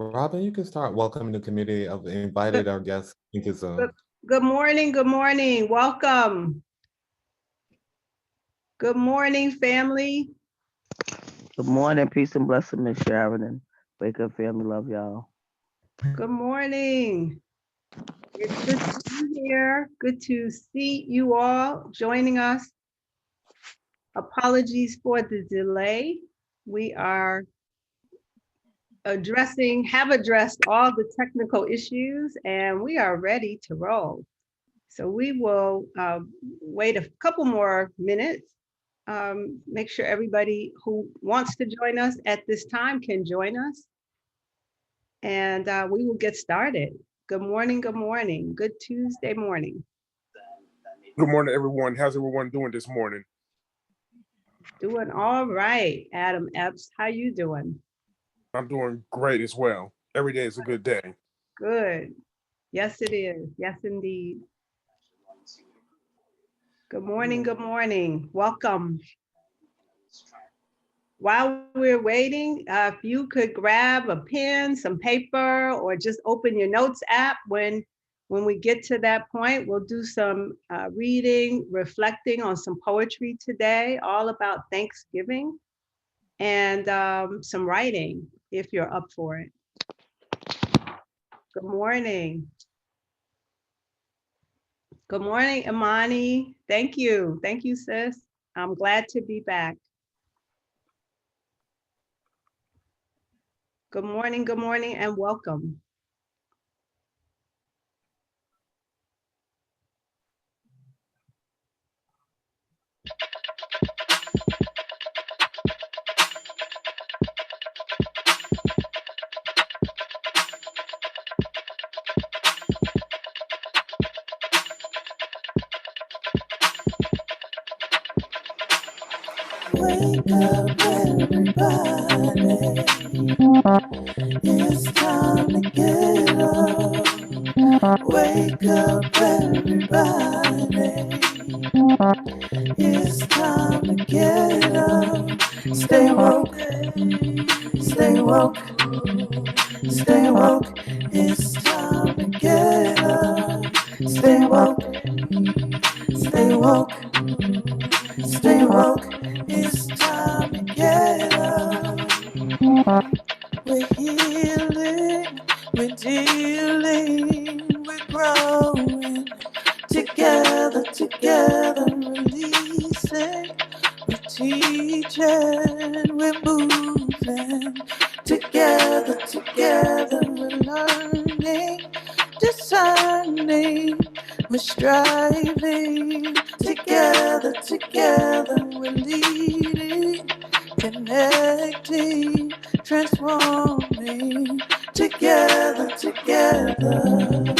Robin, you can start welcoming the community. I've Good, invited our guests into good, Zoom. good morning. Good morning. Welcome. Good morning, family. Good morning, peace and blessing, Miss Sharon, and wake up family. Love y'all. Good morning. It's good to be here. Good to see you all joining us. Apologies for the delay. We are have addressed all the technical issues, and we are ready to roll. So we will wait a couple more minutes. Make sure everybody who wants to join us at this time can join us. And we will get started. Good morning, good morning. Good Tuesday morning. Good morning, everyone. How's everyone doing this morning? Doing all right, Adam Epps. How you doing? I'm doing great as well. Every day is a good day. Good. Yes, it is. Yes, indeed. Good morning, good morning. Welcome. While we're waiting, if you could grab a pen, some paper, or just open your notes app when we get to that point, we'll do some reading, reflecting on some poetry today, all about Thanksgiving, and some writing, if you're up for it. Good morning. Good morning, Imani. Thank you. Thank you, sis. I'm glad to be back. Good morning, and welcome. Wake up, everybody. It's time to get up. Wake up, everybody. It's time to get up. Stay woke, stay woke, stay woke. It's time to get up. Stay woke, stay woke, stay woke. It's time to get up. We're healing, we're dealing, we're growing. Together, together, releasing. We're teaching, we're moving. Together, together, we're learning, discerning, we're striving. Together, together, we're leading, connecting, transforming. Together, together.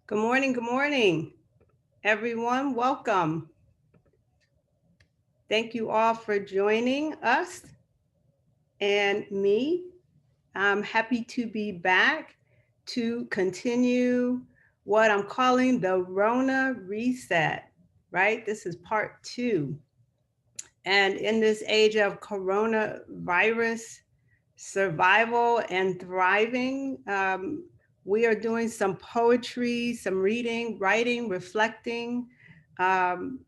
Good morning, everyone. Welcome. Thank you all for joining us and me. I'm happy to be back to continue what I'm calling the Rona reset, right? This is part 2. And in this age of coronavirus survival and thriving, we are doing some poetry, some reading, writing, reflecting, um,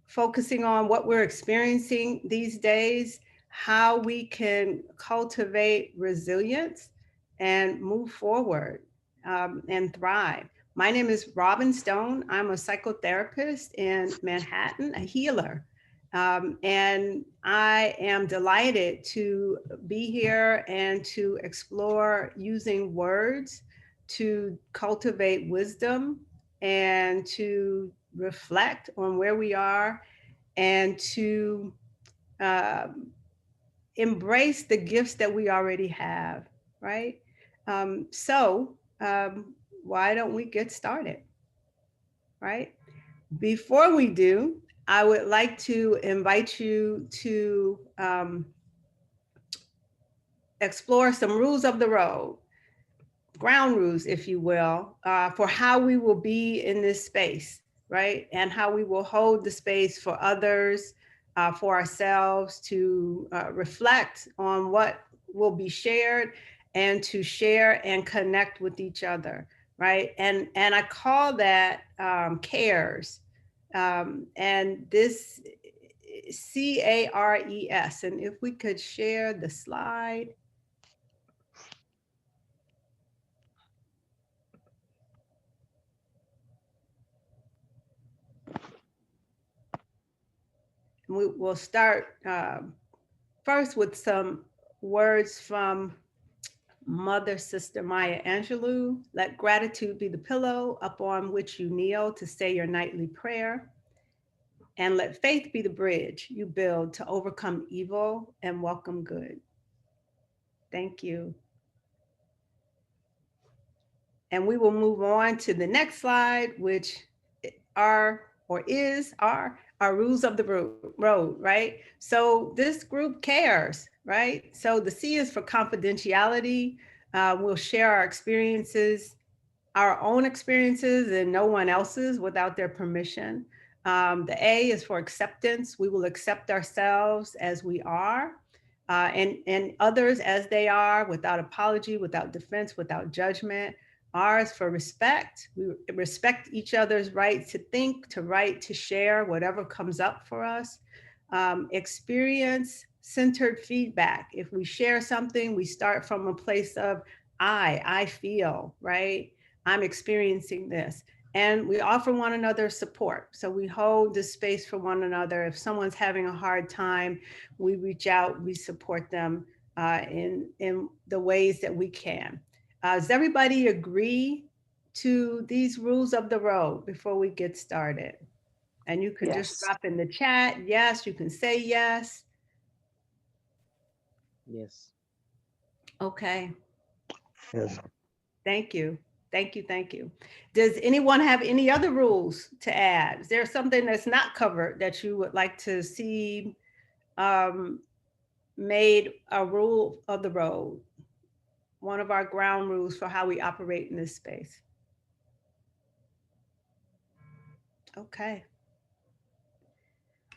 focusing on what we're experiencing these days, how we can cultivate resilience and move forward and thrive. My name is Robin Stone. I'm a psychotherapist in Manhattan, a healer. And I am delighted to be here and to explore using words to cultivate wisdom and to reflect on where we are and to um, embrace the gifts that we already have, right? So why don't we get started, right? Before we do, I would like to invite you to explore some rules of the road, ground rules, if you will, for how we will be in this space, right? And how we will hold the space for others, for ourselves to reflect on what will be shared and to share and connect with each other, right? And I call that CARES. And this CARES. And if we could share the slide. We'll start first with some words from Mother Sister Maya Angelou. Let gratitude be the pillow upon which you kneel to say your nightly prayer. And let faith be the bridge you build to overcome evil and welcome good. Thank you. And we will move on to the next slide, which is our rules of the road, right? So this group cares, right? So the C is for confidentiality. We'll share our experiences, our own experiences and no one else's without their permission. The A is for acceptance. We will accept ourselves as we are and others as they are without apology, without defense, without judgment. R is for respect. We respect each other's right to think, to write, to share, whatever comes up for us. Experience-centered feedback. If we share something, we start from a place of I feel, right? I'm experiencing this. And we offer one another support. So we hold this space for one another. If someone's having a hard time, we reach out, we support them in the ways that we can. Does everybody agree to these rules of the road before we get started? And you can just drop in the chat. Yes, you can say yes. Yes. Okay. Yes. Thank you. Thank you. Thank you. Does anyone have any other rules to add? Is there something that's not covered that you would like to see made a rule of the road? One of our ground rules for how we operate in this space. Okay.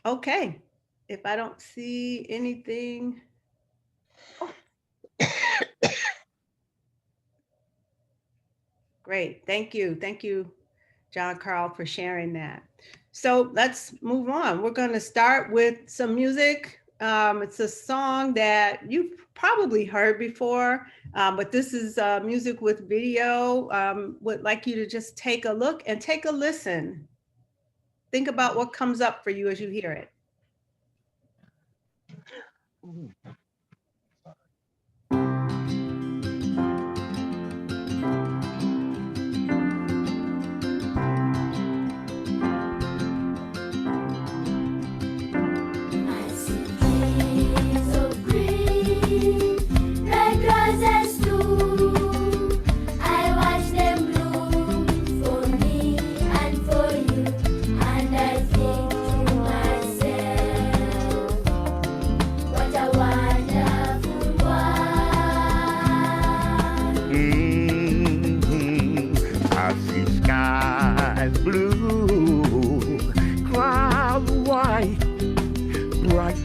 Okay. If I don't see anything. Oh. Great. Thank you. Thank you, John Carl, for sharing that. So let's move on. We're going to start with some music. It's a song that you've probably heard before, but this is music with video. Would like you to just take a look and take a listen. Think about what comes up for you as you hear it.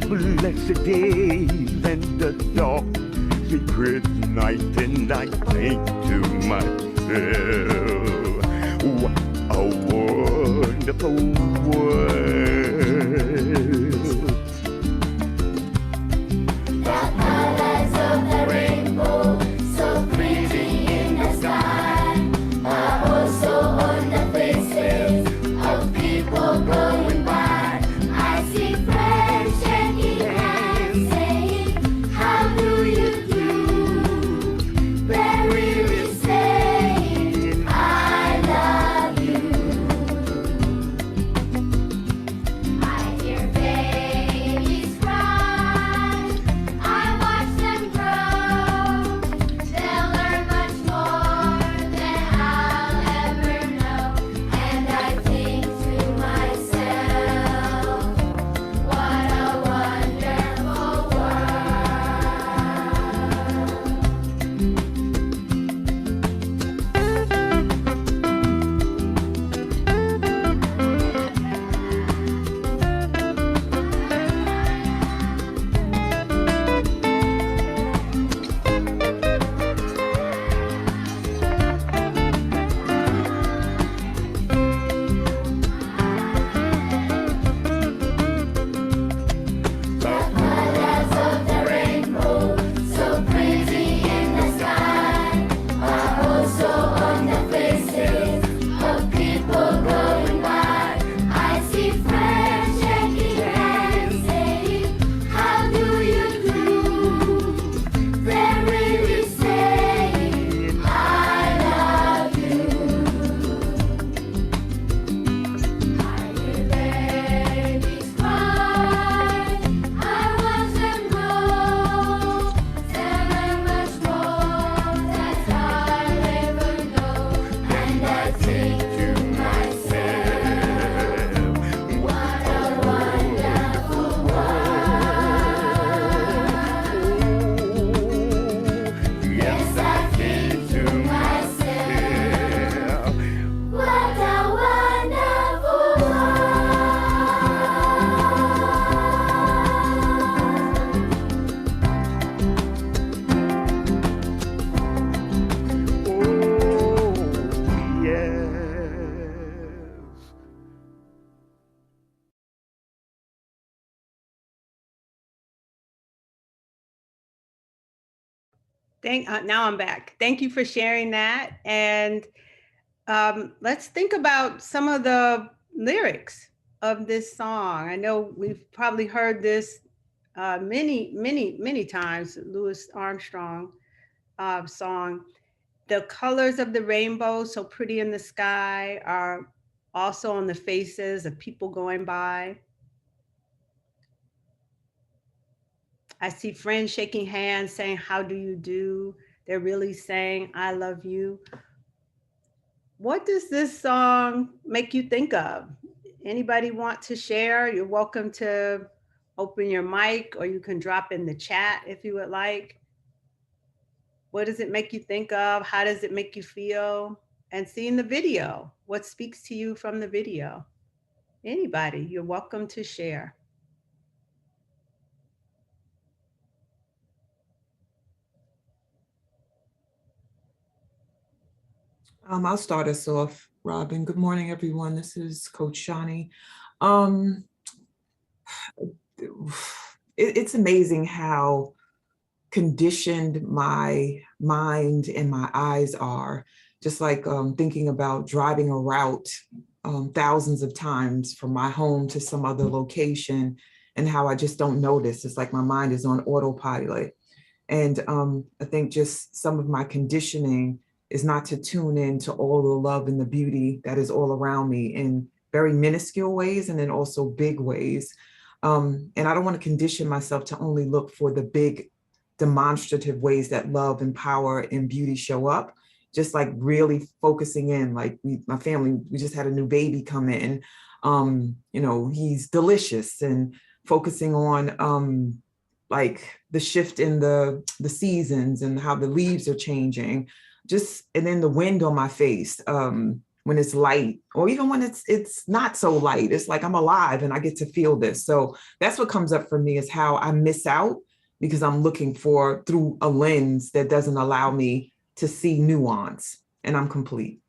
Blessed days and the dark secret night, and I think to myself, what a wonderful world. The colors of the rainbow, so pretty in the sky, are also on the faces of people going by. I see friends shaking hands, saying, how do you do? They're really saying, I love you. I hear Now I'm back. Thank you for sharing that. And let's think about some of the lyrics of this song. I know we've probably heard this many times, Louis Armstrong song. The colors of the rainbow, so pretty in the sky, are also on the faces of people going by. I see friends shaking hands saying, "How do you do?" They're really saying, "I love you." What does this song make you think of? Anybody want to share? You're welcome to open your mic, or you can drop in the chat if you would like. What does it make you think of? How does it make you feel? And seeing the video, what speaks to you from the video? Anybody, you're welcome to share. I'll start us off, Robin. Good morning, everyone. This is Coach Shawnee. Um, it's amazing how conditioned my mind and my eyes are. Just like thinking about driving a route thousands of times from my home to some other location, and how I just don't notice. It's like my mind is on autopilot. And I think just some of my conditioning is not to tune in to all the love and the beauty that is all around me in very minuscule ways, and then also big ways. And I don't want to condition myself to only look for the big demonstrative ways that love and power and beauty show up. Just like really focusing in, like my family, we just had a new baby come in. He's delicious, and focusing on like the shift in the seasons and how the leaves are changing, and then the wind on my face when it's light, or even when it's not so light. It's like I'm alive and I get to feel this. So that's what comes up for me, is how I miss out because I'm looking through a lens that doesn't allow me to see nuance, and I'm complete.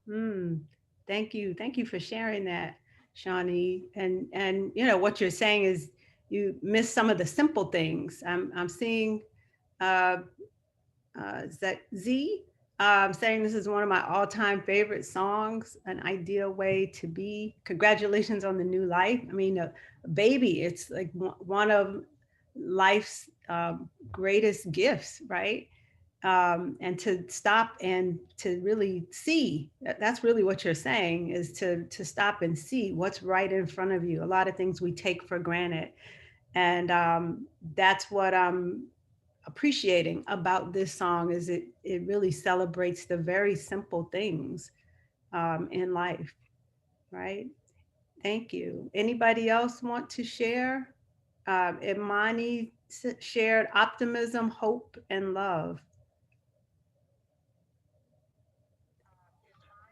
Thank you for sharing that, Shawnee. And what you're saying is you miss some of the simple things. I'm seeing is that Z saying this is one of my all-time favorite songs, An Ideal Way to Be. Congratulations on the new life. I mean, a baby, it's like one of life's greatest gifts, right? And to stop and to really see, that's really what you're saying, is to stop and see what's right in front of you. A lot of things we take for granted. And that's what I'm appreciating about this song, is it really celebrates the very simple things in life, right? Thank you. Anybody else want to share? Imani shared optimism, hope, and love.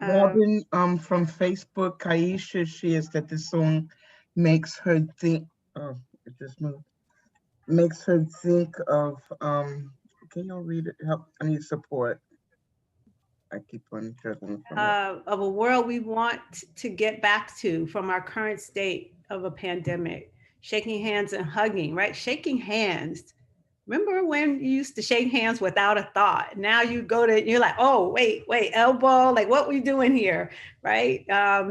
Robin, from Facebook, Kaisha shares that the song makes her think. Oh, it just moved. Makes her think of. Can y'all read it? Help! I need support. I keep on juggling from it. Of a world we want to get back to from our current state of a pandemic. Shaking hands and hugging, right? Shaking hands. Remember when you used to shake hands without a thought? Now you're like, oh, wait, elbow, like what we doing here, right?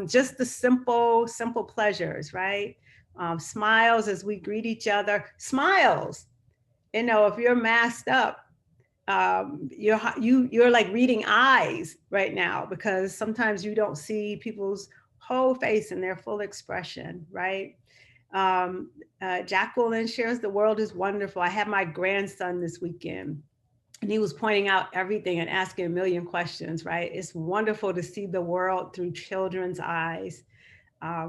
Just the simple pleasures, right? Smiles as we greet each other. Smiles. If you're masked up, you're like reading eyes right now, because sometimes you don't see people's whole face in their full expression, right? Jacqueline shares, the world is wonderful. I had my grandson this weekend, and he was pointing out everything and asking a million questions, right? It's wonderful to see the world through children's eyes,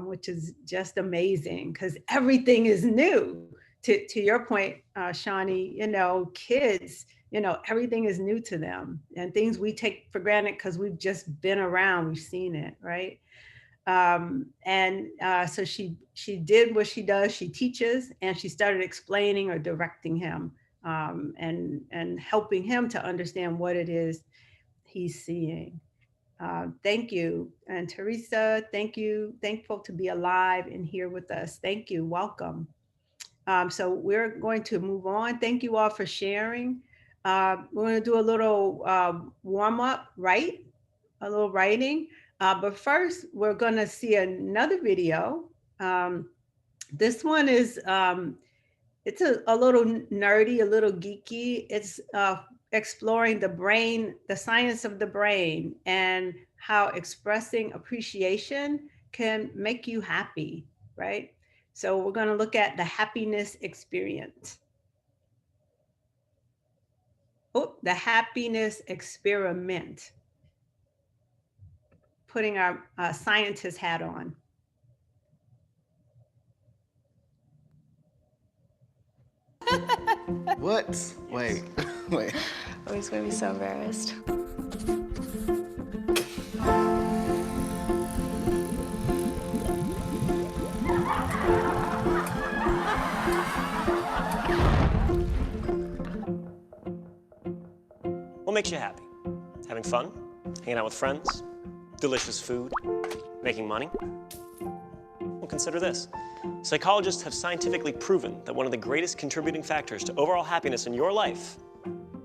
which is just amazing, because everything is new. To your point, Shawnee, kids, everything is new to them, and things we take for granted because we've just been around, we've seen it, right? So she did what she does. She teaches, and she started explaining or directing him, and helping him to understand what it is he's seeing. Thank you. And Teresa, thank you. Thankful to be alive and here with us. Thank you. Welcome. So we're going to move on. Thank you all for sharing. We're going to do a little warm up, right? A little writing. But first, we're going to see another video. This one is, it's a little nerdy, a little geeky. It's exploring the brain, the science of the brain, and how expressing appreciation can make you happy, right? So we're going to look at the happiness experience. Oh, the happiness experiment. Putting our scientist hat on. What? Wait, wait. Oh, he's gonna be so embarrassed. What makes you happy? Having fun? Hanging out with friends? Delicious food? Making money? Well, consider this. Psychologists have scientifically proven that one of the greatest contributing factors to overall happiness in your life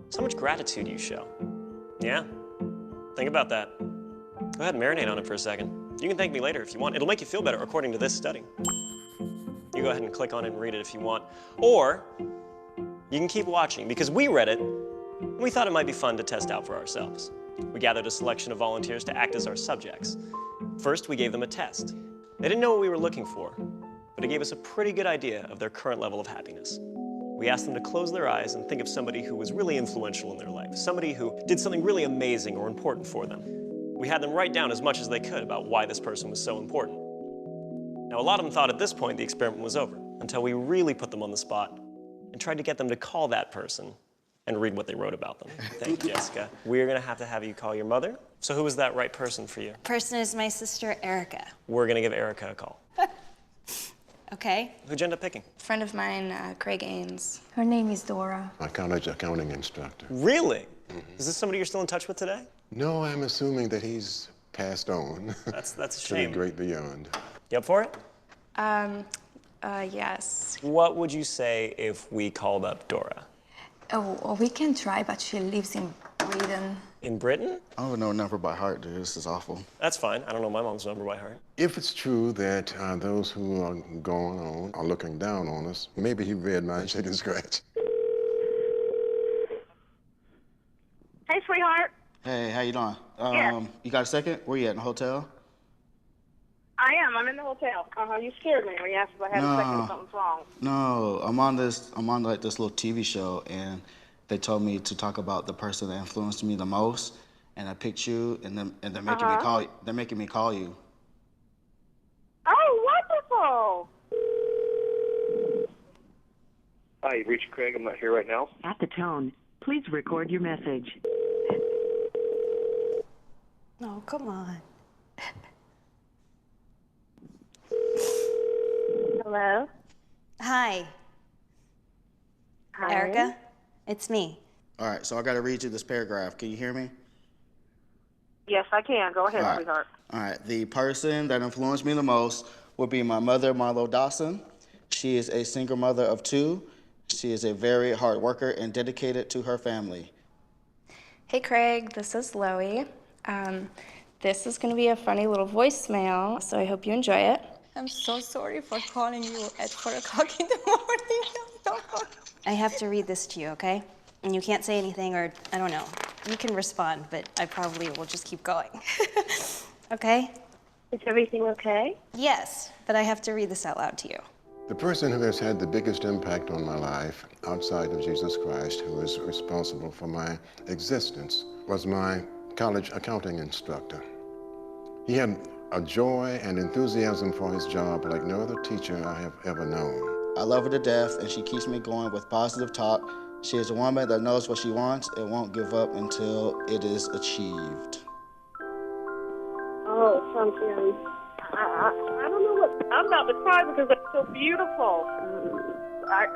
is how much gratitude you show. Yeah, think about that. Go ahead and marinate on it for a second. You can thank me later if you want. It'll make you feel better according to this study. You go ahead and click on it and read it if you want. Or you can keep watching because we read it and we thought it might be fun to test out for ourselves. We gathered a selection of volunteers to act as our subjects. First, we gave them a test. They didn't know what we were looking for, but it gave us a pretty good idea of their current level of happiness. We asked them to close their eyes and think of somebody who was really influential in their life, somebody who did something really amazing or important for them. We had them write down as much as they could about why this person was so important. Now, a lot of them thought at this point the experiment was over, until we really put them on the spot and tried to get them to call that person and read what they wrote about them. Thank you, Jessica. We're gonna have you call your mother. So who was that right person for you? Person is my sister, Erica. We're gonna give Erica a call. Okay. Who'd you end up picking? Friend of mine, Craig Ains. Her name is Dora. My college accounting instructor. Really? Is this somebody you're still in touch with today? No, I'm assuming that he's passed on. That's a To shame. the great beyond. You up for it? Yes. What would you say if we called up Dora? Oh, well, we can try, but she lives in Britain. In Britain? I don't know a number by heart, dude. This is awful. That's fine. I don't know my mom's number by heart. If it's true that those who are going on are looking down on us, maybe he read my chicken scratch. Hey, sweetheart. Hey, how you doing? Yeah. You got a second? Where you at, in the hotel? I am. I'm in the hotel. You scared me when you asked if I had a second or something's wrong. No, I'm on like this little TV show, and they told me to talk about the person that influenced me the most, and I picked you, and they're making me call. They're making me call you. Oh, wonderful! Hi, you've reached Craig. I'm not here right now. At the tone, please record your message. Oh, come on. Hello? Hi. Hi. Erica, it's me. All right, so I got to read you this paragraph. Can you hear me? Yes, I can. Go ahead, All right. sweetheart. All right. The person that influenced me the most would be my mother, Marlo Dawson. She is a single mother of 2. She is a very hard worker and dedicated to her family. Hey, Craig, this is Loie. This is going to be a funny little voicemail, so I hope you enjoy it. I'm so sorry for calling you at 4 o'clock in the morning. I have to read this to you, okay? And you can't say anything, or I don't know. You can respond, but I probably will just keep going. Okay? Is everything okay? Yes, but I have to read this out loud to you. The person who has had the biggest impact on my life outside of Jesus Christ, who is responsible for my existence, was my college accounting instructor. He had a joy and enthusiasm for his job like no other teacher I have ever known. I love her to death, and she keeps me going with positive talk. She is a woman that knows what she wants and won't give up until it is achieved. Oh, something. I don't know what. I'm about to cry because that's so beautiful. I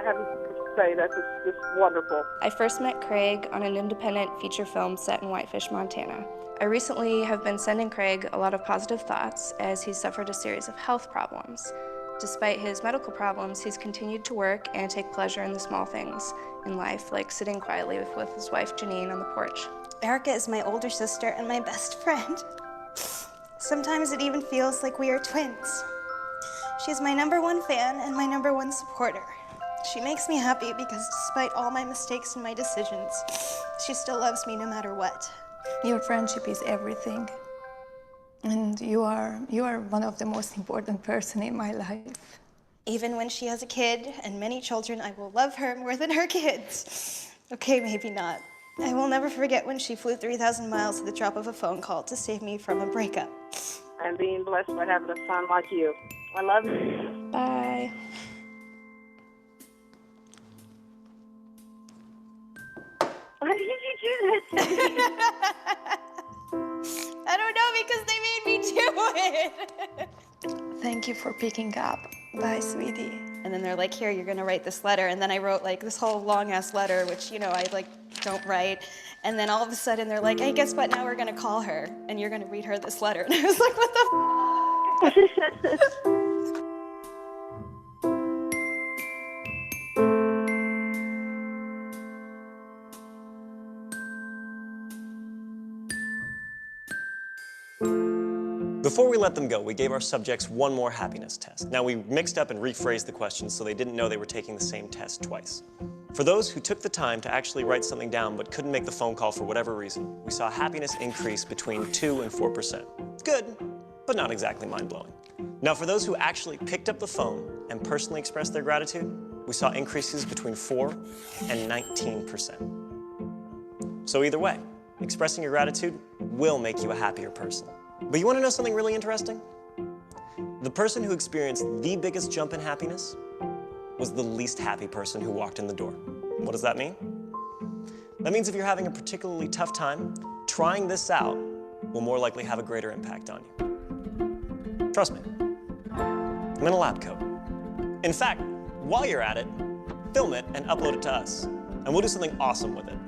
have to say that's just wonderful. I first met Craig on an independent feature film set in Whitefish, Montana. I recently have been sending Craig a lot of positive thoughts as he suffered a series of health problems. Despite his medical problems, he's continued to work and take pleasure in the small things in life, like sitting quietly with his wife, Janine, on the porch. Erica is my older sister and my best friend. Sometimes it even feels like we are twins. She's my #1 fan and my #1 supporter. She makes me happy because despite all my mistakes and my decisions, she still loves me no matter what. Your friendship is everything. And you are one of the most important person in my life. Even when she has a kid and many children, I will love her more than her kids. Okay, maybe not. I will never forget when she flew 3,000 miles at the drop of a phone call to save me from a breakup. I'm being blessed by having a son like you. I love you. Bye. Why did you do that to me? I don't know, because they made me do it. Thank you for picking up. Bye, sweetie. And then they're like, here, you're gonna write this letter. And then I wrote like this whole long ass letter, which, you know, I like don't write. And then all of a sudden they're like, hey, guess what? Now we're gonna call her and you're gonna read her this letter. And I was like, what the f? Before we let them go, we gave our subjects one more happiness test. Now, we mixed up and rephrased the questions so they didn't know they were taking the same test twice. For those who took the time to actually write something down but couldn't make the phone call for whatever reason, we saw happiness increase between 2 and 4%. Good, but not exactly mind-blowing. Now, for those who actually picked up the phone and personally expressed their gratitude, we saw increases between 4 and 19%. So either way, expressing your gratitude will make you a happier person. But you want to know something really interesting? The person who experienced the biggest jump in happiness was the least happy person who walked in the door. What does that mean? That means if you're having a particularly tough time, trying this out will more likely have a greater impact on you. Trust me, I'm in a lab coat. In fact, while you're at it, film it and upload it to us, and we'll do something awesome with it.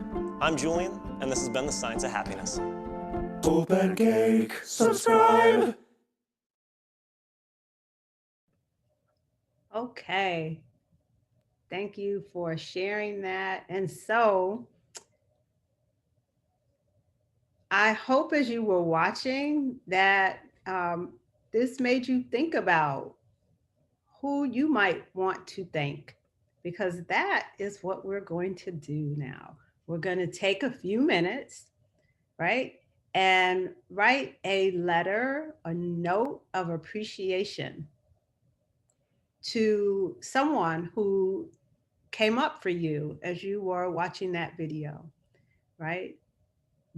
I'm Julian, and this has been The Science of Happiness. Open cake, subscribe. Okay. Thank you for sharing that. And so I hope as you were watching that this made you think about who you might want to thank, because that is what we're going to do now. We're going to take a few minutes, right? And write a letter, a note of appreciation to someone who came up for you as you were watching that video, right?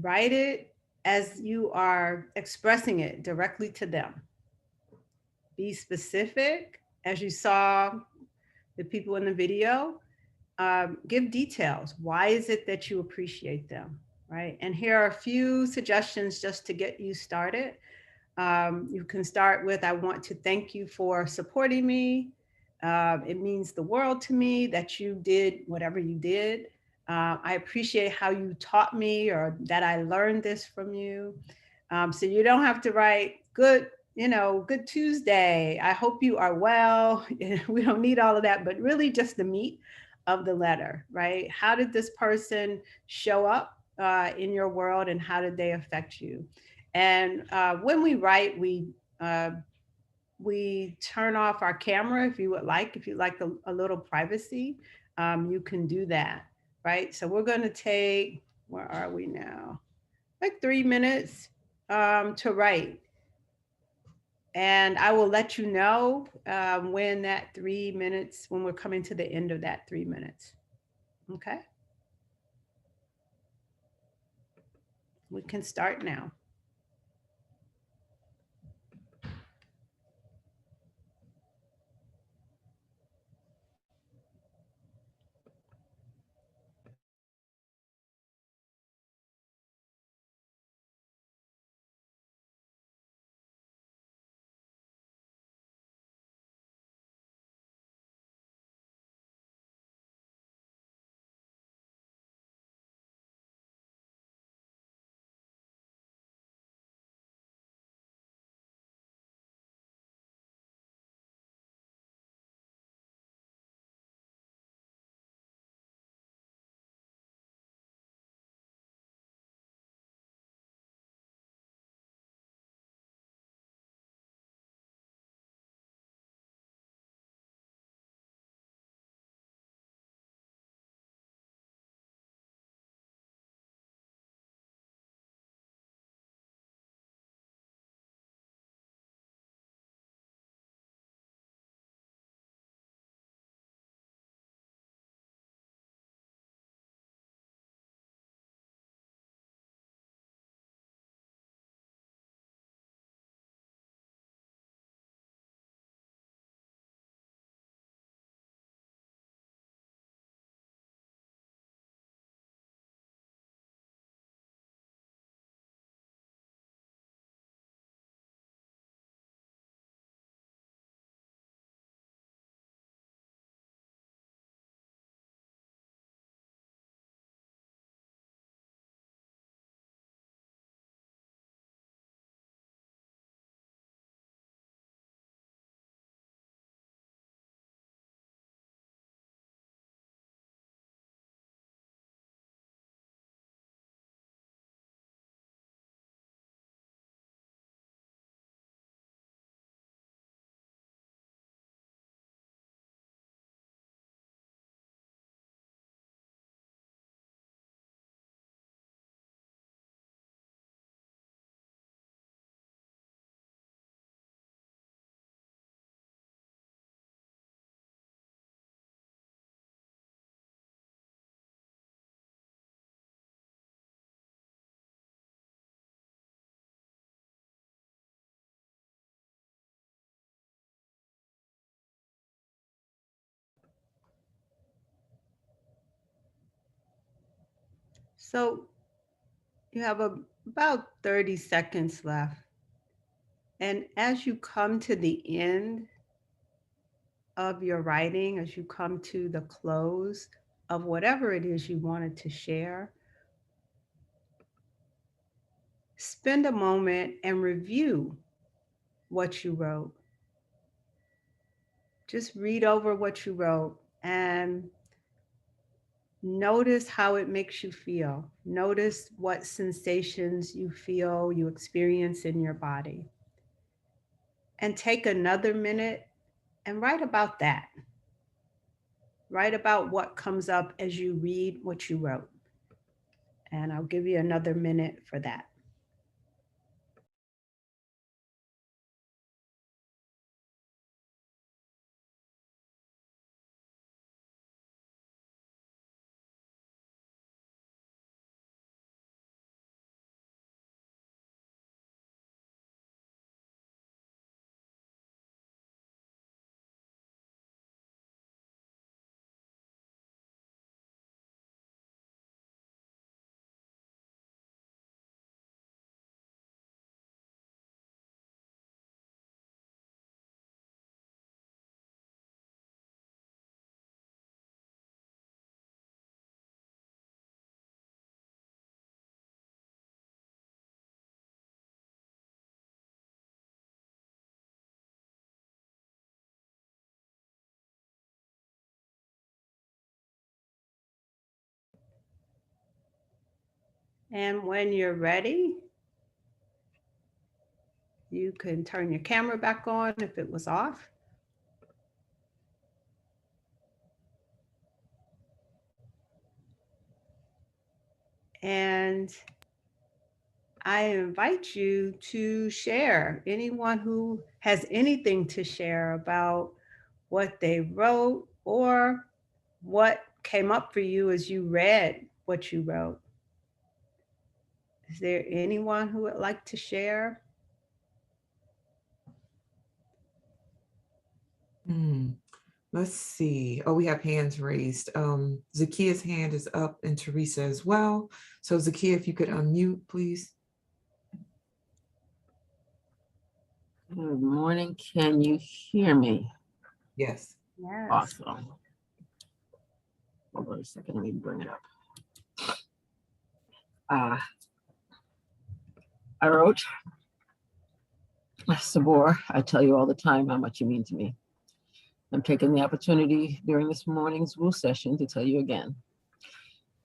Write it as you are expressing it directly to them. Be specific, as you saw the people in the video. Give details. Why is it that you appreciate them, right? And here are a few suggestions just to get you started. You can start with, I want to thank you for supporting me. It means the world to me that you did whatever you did. I appreciate how you taught me, or that I learned this from you. So you don't have to write good Tuesday. I hope you are well. We don't need all of that, but really just the meat of the letter, right? How did this person show up in your world, and how did they affect you? And when we write, we turn off our camera if you would like. If you'd like a little privacy, you can do that, right? So we're going to take, where are we now? Like 3 minutes to write. And I will let you know when that 3 minutes, when we're coming to the end of that 3 minutes. Okay. We can start now. So you have about 30 seconds left. And as you come to the end of your writing, as you come to the close of whatever it is you wanted to share, spend a moment and review what you wrote. Just read over what you wrote and notice how it makes you feel. Notice what sensations you feel, you experience in your body. And take another minute and write about that. Write about what comes up as you read what you wrote. And I'll give you another minute for that. And when you're ready, you can turn your camera back on if it was off. And I invite you to share, anyone who has anything to share about what they wrote or what came up for you as you read what you wrote. Is there anyone who would like to share? Let's see. Oh, we have hands raised. Zakia's hand is up and Teresa as well. So Zakia, if you could unmute, please. Good morning. Can you hear me? Yes. Yes. Awesome. Hold on a second. Let me bring it up. I wrote, Sabor, I tell you all the time how much you mean to me. I'm taking the opportunity during this morning's Woo session to tell you again.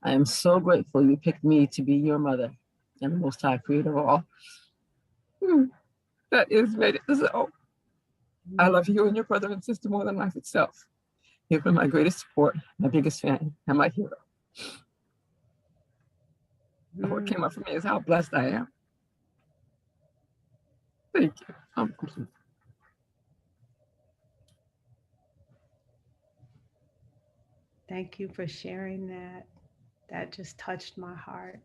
I am so grateful you picked me to be your mother and the Most High Creator of all. That is made it so. I love you and your brother and sister more than life itself. You've been my greatest support, my biggest fan, and my hero. What came up for me is how blessed I am. Thank you. I'm complete. Thank you for sharing that. That just touched my heart.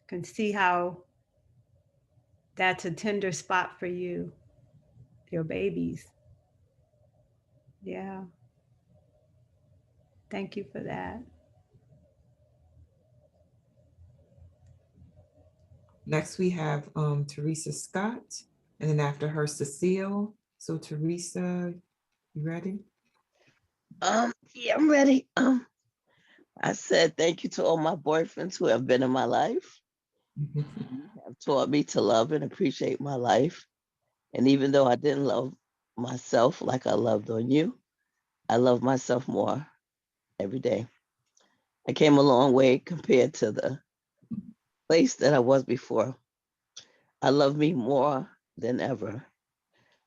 Can see how that's a tender spot for you, your babies. Yeah. Thank you for that. Next, we have Teresa Scott, and then after her, Cecile. So Teresa, you ready? Yeah, I'm ready. I said thank you to all my boyfriends who have been in my life, have taught me to love and appreciate my life. And even though I didn't love myself like I loved on you, I love myself more every day. I came a long way compared to the place that I was before. I love me more than ever.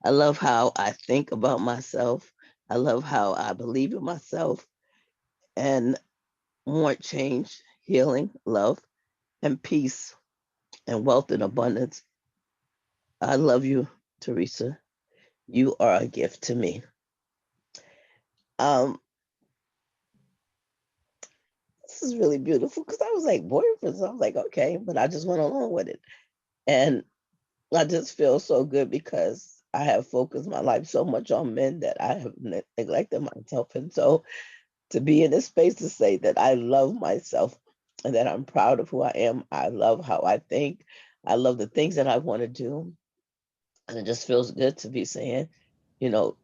I love how I think about myself. I love how I believe in myself and want change, healing, love, and peace and wealth and abundance. I love you, Teresa. You are a gift to me. This is really beautiful because I was like boyfriends. I was like, okay, but I just went along with it. And I just feel so good because I have focused my life so much on men that I have neglected myself. And so to be in this space to say that I love myself and that I'm proud of who I am. I love how I think. I love the things that I want to do. And it just feels good to be saying,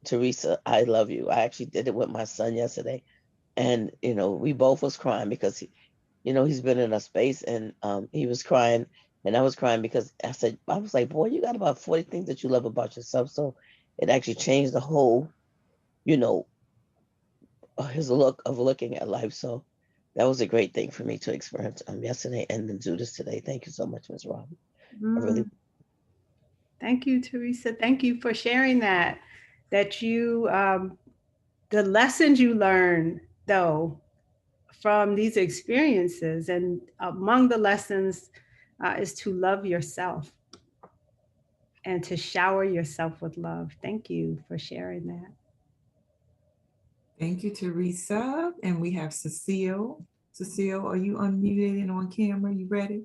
Teresa, I love you. I actually did it with my son yesterday. And, we both was crying because, he's been in a space and he was crying and I was crying because I was like, boy, you got about 40 things that you love about yourself. So it actually changed the whole, his look of looking at life. So that was a great thing for me to experience yesterday and then do this today. Thank you so much, Ms. Robin. I really. Thank you, Teresa. Thank you for sharing that you, the lessons you learned though, from these experiences, and among the lessons is to love yourself and to shower yourself with love. Thank you for sharing that. Thank you, Teresa. And we have Cecile. Cecile, are you unmuted and on camera? You ready?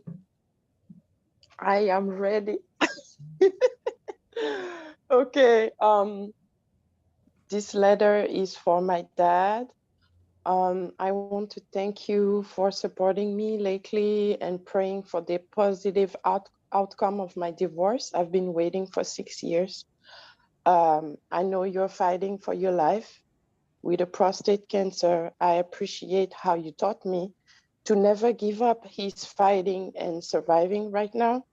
I am ready. Okay. This letter is for my dad. I want to thank you for supporting me lately and praying for the positive outcome of my divorce. I've been waiting for 6 years. I know you're fighting for your life with a prostate cancer. I appreciate how you taught me to never give up. He's fighting and surviving right now.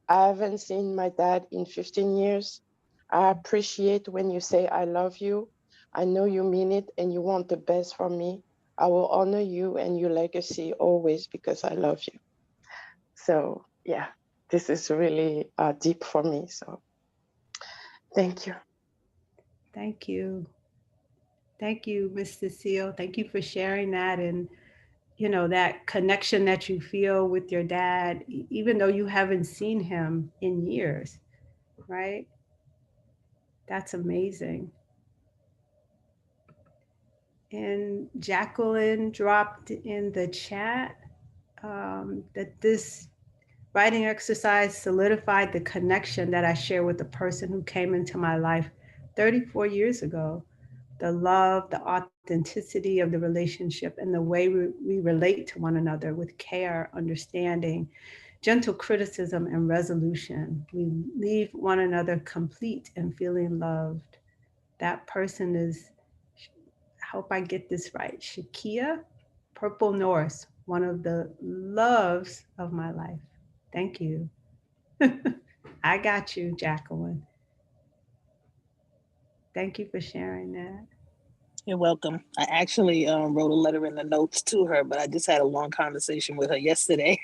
I haven't seen my dad in 15 years. I appreciate when you say, I love you. I know you mean it and you want the best for me. I will honor you and your legacy always because I love you. So yeah, this is really deep for me. So thank you. Thank you. Thank you, Ms. Cecile. Thank you for sharing that. And that connection that you feel with your dad, even though you haven't seen him in years, right? That's amazing. And Jacqueline dropped in the chat that this writing exercise solidified the connection that I share with the person who came into my life 34 years ago. The love, the authenticity of the relationship, and the way we relate to one another with care, understanding, gentle criticism, and resolution. We leave one another complete and feeling loved. That person is, I hope I get this right, Shakia Purple Norse, one of the loves of my life. Thank you. I got you, Jacqueline. Thank you for sharing that. You're welcome. I actually wrote a letter in the notes to her, but I just had a long conversation with her yesterday.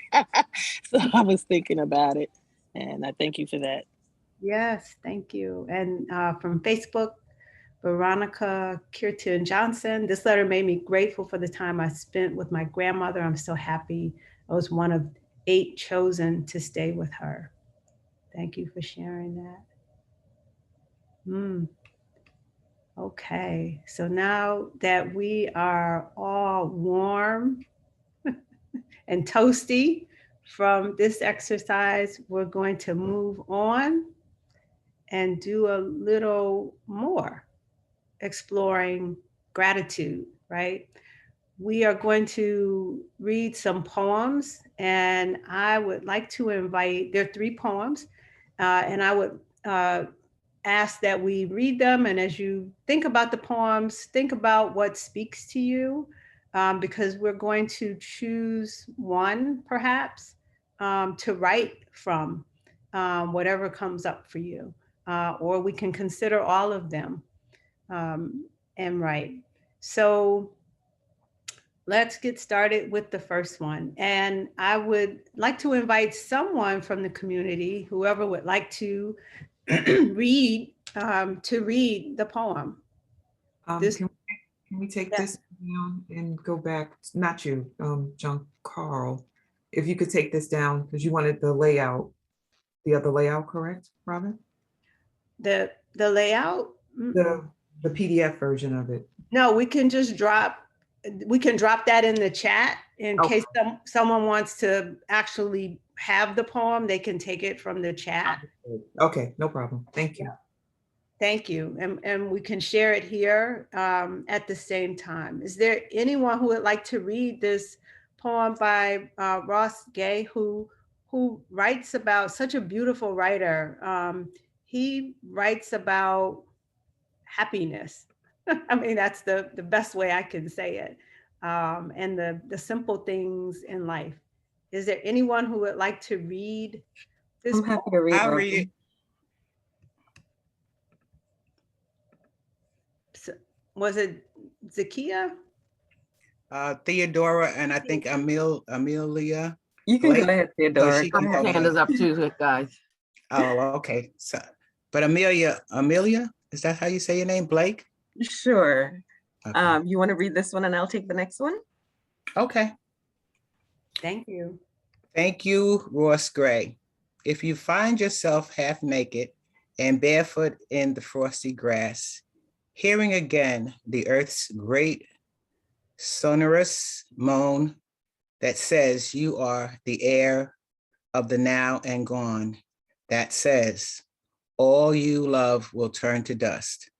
So I was thinking about it, and I thank you for that. Yes, thank you. And from Facebook, Veronica Kirtan Johnson, this letter made me grateful for the time I spent with my grandmother. I'm so happy I was one of 8 chosen to stay with her. Thank you for sharing that. Okay, so now that we are all warm and toasty from this exercise, we're going to move on and do a little more exploring gratitude, right? We are going to read some poems, and I would like to invite, there are 3 poems, and I would ask that we read them. And as you think about the poems, think about what speaks to you, because we're going to choose one perhaps to write from, whatever comes up for you, or we can consider all of them and write. So let's get started with the first one. And I would like to invite someone from the community, whoever would like to read the poem. Can we take this down and go back? Not you, John Carl. If you could take this down, because you wanted the layout, the other layout, correct, Robin? The layout? The PDF version of it. No, we can just drop that in the chat in case someone wants to actually have the poem. They can take it from the chat. Okay, no problem. Thank you. Thank you. And we can share it here at the same time. Is there anyone who would like to read this poem by Ross Gay, who writes about, such a beautiful writer. He writes about happiness. I mean, that's the best way I can say it. And the simple things in life. Is there anyone who would like to read this? I'm happy to read. I'll read it. Was it Zakia? Theodora and I think Amelia. You can Blake. go ahead, Theodora. So she can Her go hand ahead. is up too, guys. Oh, okay. So, but Amelia, is that how you say your name, Blake? Sure. Okay. You want to read this one and I'll take the next one? Okay. Thank you. Thank you, Ross Gray. If you find yourself half naked and barefoot in the frosty grass, hearing again the earth's great sonorous moan that says you are the heir of the now and gone, that says all you love will turn to dust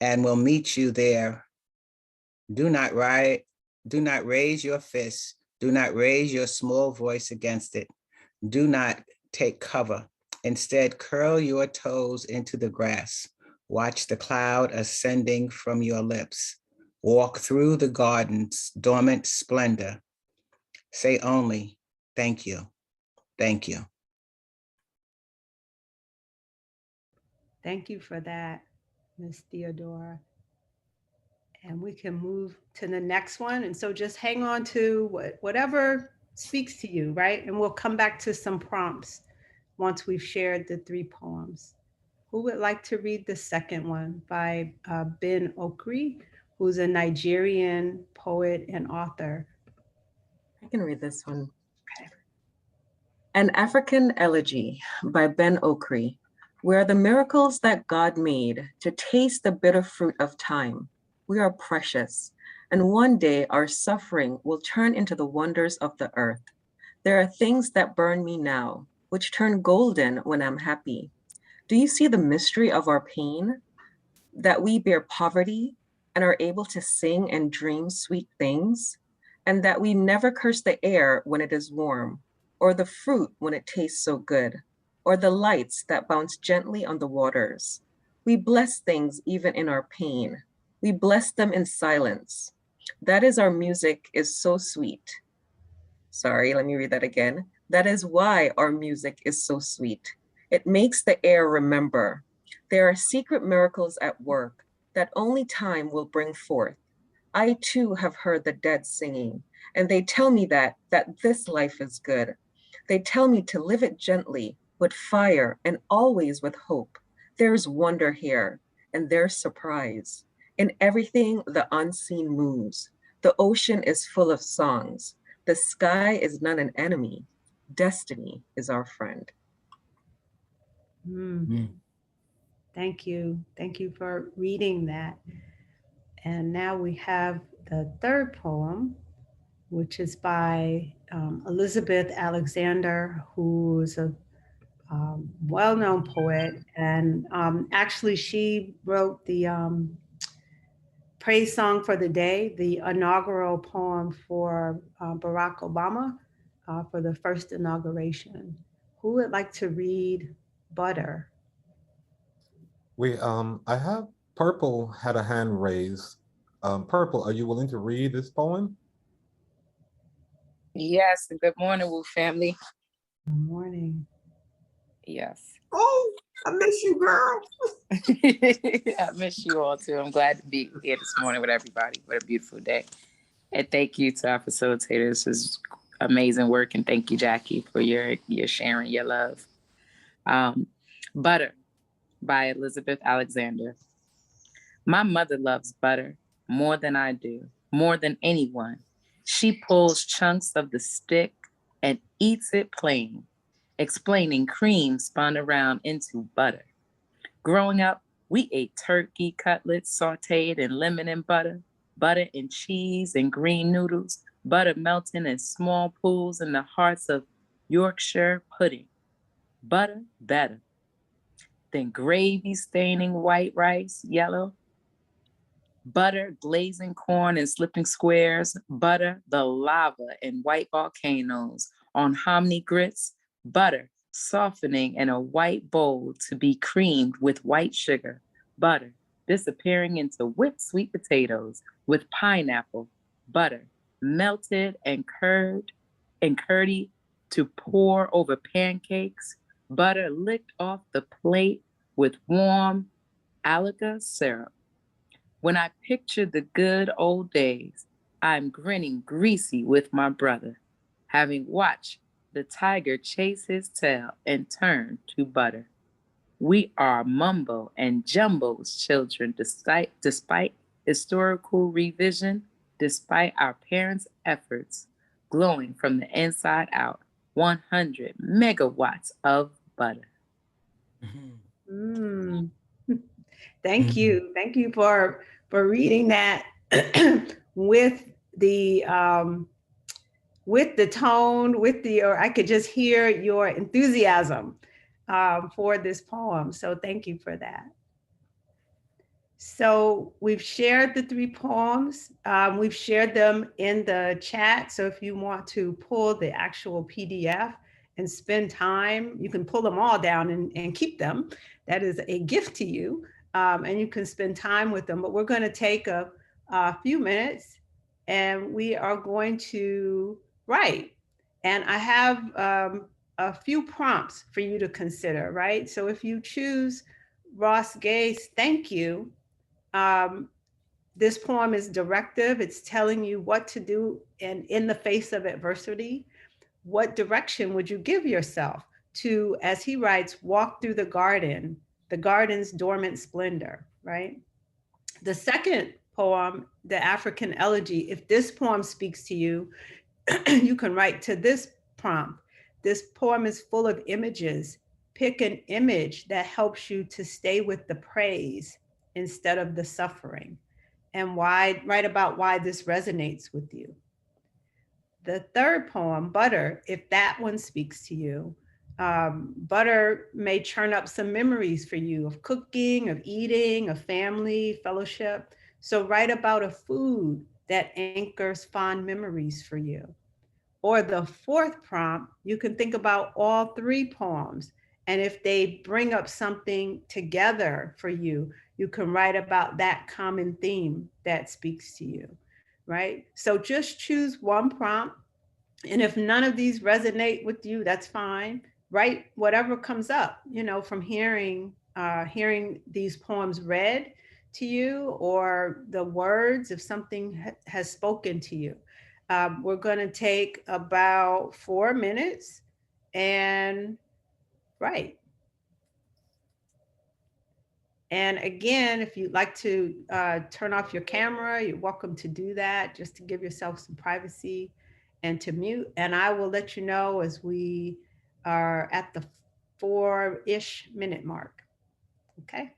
and will meet you there. Do not raise your fist. Do not raise your small voice against it. Do not take cover. Instead, curl your toes into the grass. Watch the cloud ascending from your lips. Walk through the garden's dormant splendor. Say only, thank you, thank you. Thank you for that, Miss Theodora. And we can move to the next one. And so just hang on to whatever speaks to you, right? And we'll come back to some prompts once we've shared the 3 poems. Who would like to read the second one by Ben Okri, who's a Nigerian poet and author? I can read this one. Okay. An African Elegy by Ben Okri. We are the miracles that God made to taste the bitter fruit of time. We are precious, and one day our suffering will turn into the wonders of the earth. There are things that burn me now, which turn golden when I'm happy. Do you see the mystery of our pain? That we bear poverty and are able to sing and dream sweet things? And that we never curse the air when it is warm, or the fruit when it tastes so good, or the lights that bounce gently on the waters. We bless things even in our pain. We bless them in silence. That is our music is so sweet. Sorry, let me read that again. That is why our music is so sweet. It makes the air remember. There are secret miracles at work that only time will bring forth. I too have heard the dead singing, and they tell me that this life is good. They tell me to live it gently, with fire, and always with hope. There's wonder here, and there's surprise. In everything, the unseen moves. The ocean is full of songs. The sky is not an enemy. Destiny is our friend. Thank you. Thank you for reading that. And now we have the third poem, which is by Elizabeth Alexander, who's a well-known poet. And actually, she wrote the praise song for the day, the inaugural poem for Barack Obama for the first inauguration. Who would like to read Butter? I have Purple had a hand raised. Purple, are you willing to read this poem? Yes, good morning, Woo family. Good morning. Yes. Oh, I miss you, girl. I miss you all too. I'm glad to be here this morning with everybody. What a beautiful day. And thank you to our facilitators. This is amazing work. And thank you, Jackie, for your sharing your love. Butter by Elizabeth Alexander. My mother loves butter more than I do, more than anyone. She pulls chunks of the stick and eats it plain, explaining cream spun around into butter. Growing up, we ate turkey cutlets sauteed in lemon and butter and cheese and green noodles, butter melting in small pools in the hearts of Yorkshire pudding. Butter better. Then gravy staining white rice yellow. butter glazing corn in slipping squares, butter the lava in white volcanoes on hominy grits, butter softening in a white bowl to be creamed with white sugar, butter disappearing into whipped sweet potatoes with pineapple, butter melted and curdy to pour over pancakes, butter licked off the plate with warm Alaga syrup. When I picture the good old days, I'm grinning greasy with my brother, having watched the tiger chase his tail and turn to butter. We are Mumbo and Jumbo's children, despite historical revision, despite our parents' efforts, glowing from the inside out, 100 megawatts of butter. Mm. Thank you. Thank you for reading that with the tone, or I could just hear your enthusiasm for this poem. So thank you for that. So we've shared the 3 poems. We've shared them in the chat. So if you want to pull the actual PDF and spend time, you can pull them all down and keep them. That is a gift to you. And you can spend time with them. But we're going to take a few minutes and we are going to write. And I have a few prompts for you to consider, right? So if you choose Ross Gay's Thank You, this poem is directive. It's telling you what to do in the face of adversity. What direction would you give yourself to, as he writes, walk through the garden's dormant splendor, right? The second poem, The African Elegy, if this poem speaks to you, you can write to this prompt. This poem is full of images. Pick an image that helps you to stay with the praise instead of the suffering, and write about why this resonates with you. The third poem, Butter, if that one speaks to you, butter may churn up some memories for you of cooking, of eating, of family, fellowship. So write about a food that anchors fond memories for you. Or the fourth prompt, you can think about all 3 poems. And if they bring up something together for you, you can write about that common theme that speaks to you, right? So just choose one prompt. And if none of these resonate with you, that's fine. Write whatever comes up, from hearing these poems read to you, or the words if something has spoken to you. We're going to take about 4 minutes and write. And again, if you'd like to turn off your camera, you're welcome to do that, just to give yourself some privacy and to mute. And I will let you know as we are at the 4-ish minute mark. Okay.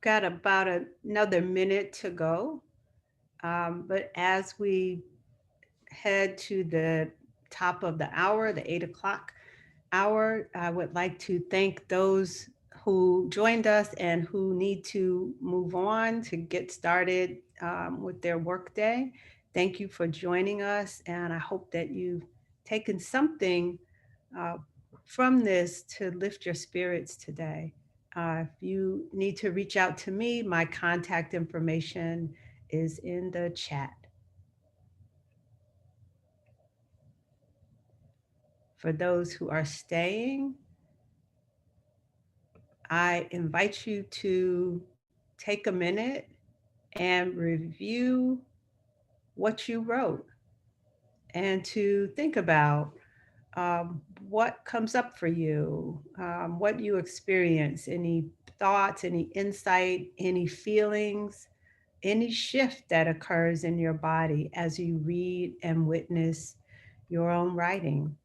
got about another minute to go. But as we head to the top of the hour, the 8 o'clock hour, I would like to thank those who joined us and who need to move on to get started with their workday. Thank you for joining us, and I hope that you've taken something uh, from this to lift your spirits today. If you need to reach out to me, my contact information is in the chat. For those who are staying, I invite you to take a minute and review what you wrote and to think about what comes up for you, what you experience, any thoughts, any insight, any feelings, any shift that occurs in your body as you read and witness your own writing.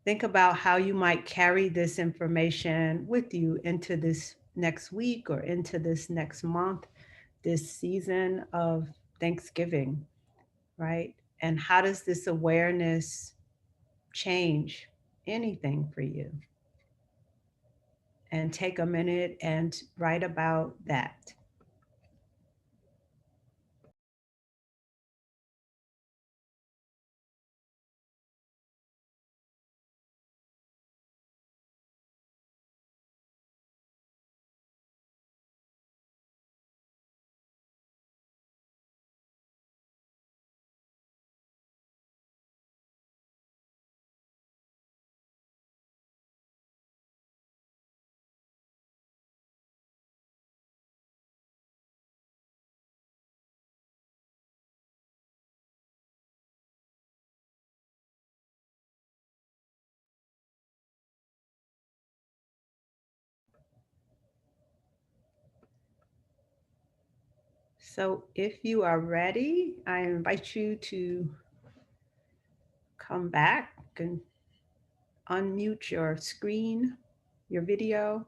Think about how you might carry this information with you into this next week or into this next month, this season of Thanksgiving, right? And how does this awareness change anything for you? And take a minute and write about that. So if you are ready, I invite you to come back and unmute your screen, your video,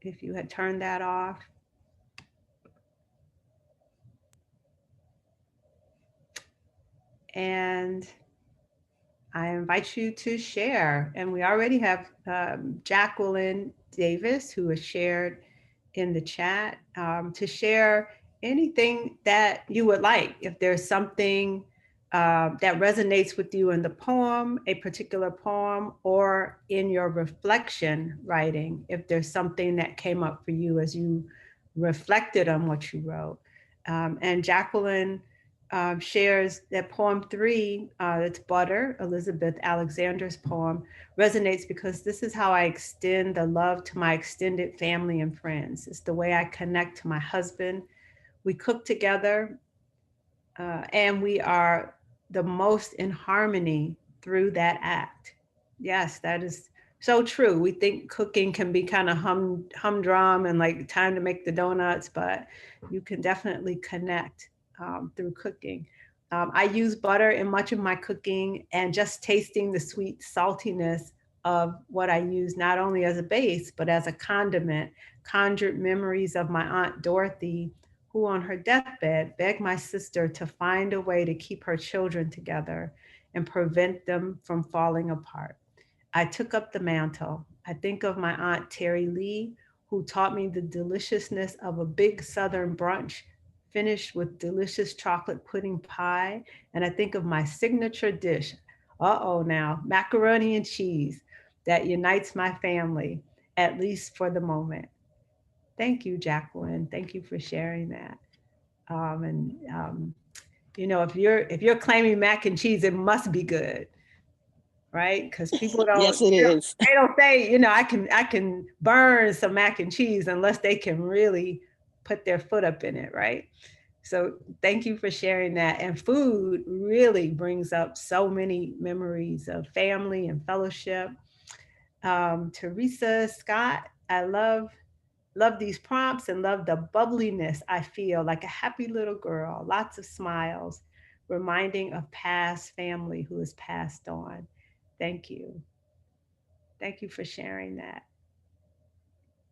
if you had turned that off. And I invite you to share. And we already have Jacqueline Davis, who has shared in the chat, to share anything that you would like. If there's something that resonates with you in the poem, a particular poem, or in your reflection writing, if there's something that came up for you as you reflected on what you wrote. And Jacqueline shares that poem 3, that's Butter, Elizabeth Alexander's poem, resonates because this is how I extend the love to my extended family and friends. It's the way I connect to my husband. We cook together, and we are the most in harmony through that act. Yes, that is so true. We think cooking can be kind of humdrum and like time to make the donuts, but you can definitely connect through cooking. I use butter in much of my cooking, and just tasting the sweet saltiness of what I use, not only as a base, but as a condiment, conjured memories of my Aunt Dorothy, who on her deathbed begged my sister to find a way to keep her children together and prevent them from falling apart. I took up the mantle. I think of my Aunt Terry Lee, who taught me the deliciousness of a big Southern brunch finished with delicious chocolate pudding pie. And I think of my signature dish, now, macaroni and cheese, that unites my family, at least for the moment. Thank you, Jacqueline. Thank you for sharing that. If you're claiming mac and cheese, it must be good, right? Because people Yes, it is. they don't say, I can burn some mac and cheese unless they can really put their foot up in it, right? So thank you for sharing that. And food really brings up so many memories of family and fellowship. Teresa Scott, I love these prompts and love the bubbliness. I feel like a happy little girl, lots of smiles, reminding of past family who has passed on. Thank you. Thank you for sharing that.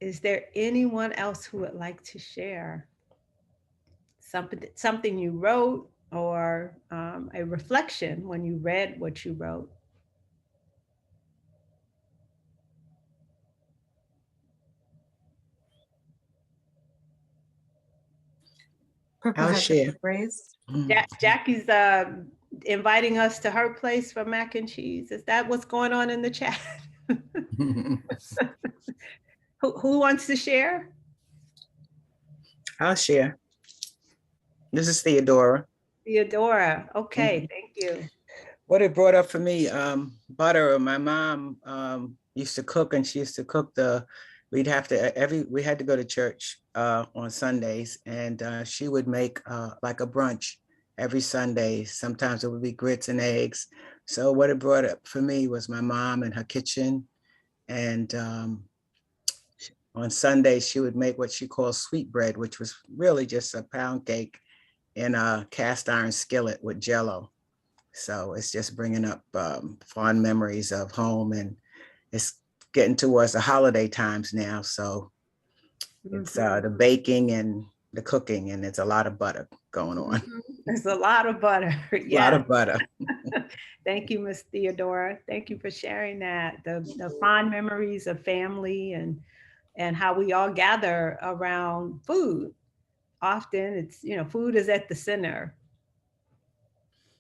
Is there anyone else who would like to share something you wrote, or a reflection when you read what you wrote? Purple I'll has a share. phrase. Jackie's inviting us to her place for mac and cheese. Is that what's going on in the chat? Who wants to share? I'll share. This is Theodora. Theodora. Okay, thank you. What it brought up for me, butter. My mom used to cook, and she used to cook we had to go to church on Sundays, and she would make like a brunch every Sunday. Sometimes it would be grits and eggs. So what it brought up for me was my mom and her kitchen. And on Sundays, she would make what she called sweet bread, which was really just a pound cake in a cast iron skillet with Jello. So it's just bringing up fond memories of home, and it's getting towards the holiday times now. So it's the baking and the cooking, and it's a lot of butter going on. There's a lot of butter. A lot of butter. Thank you, Miss Theodora. Thank you for sharing that. The fond memories of family and how we all gather around food. Often it's, food is at the center.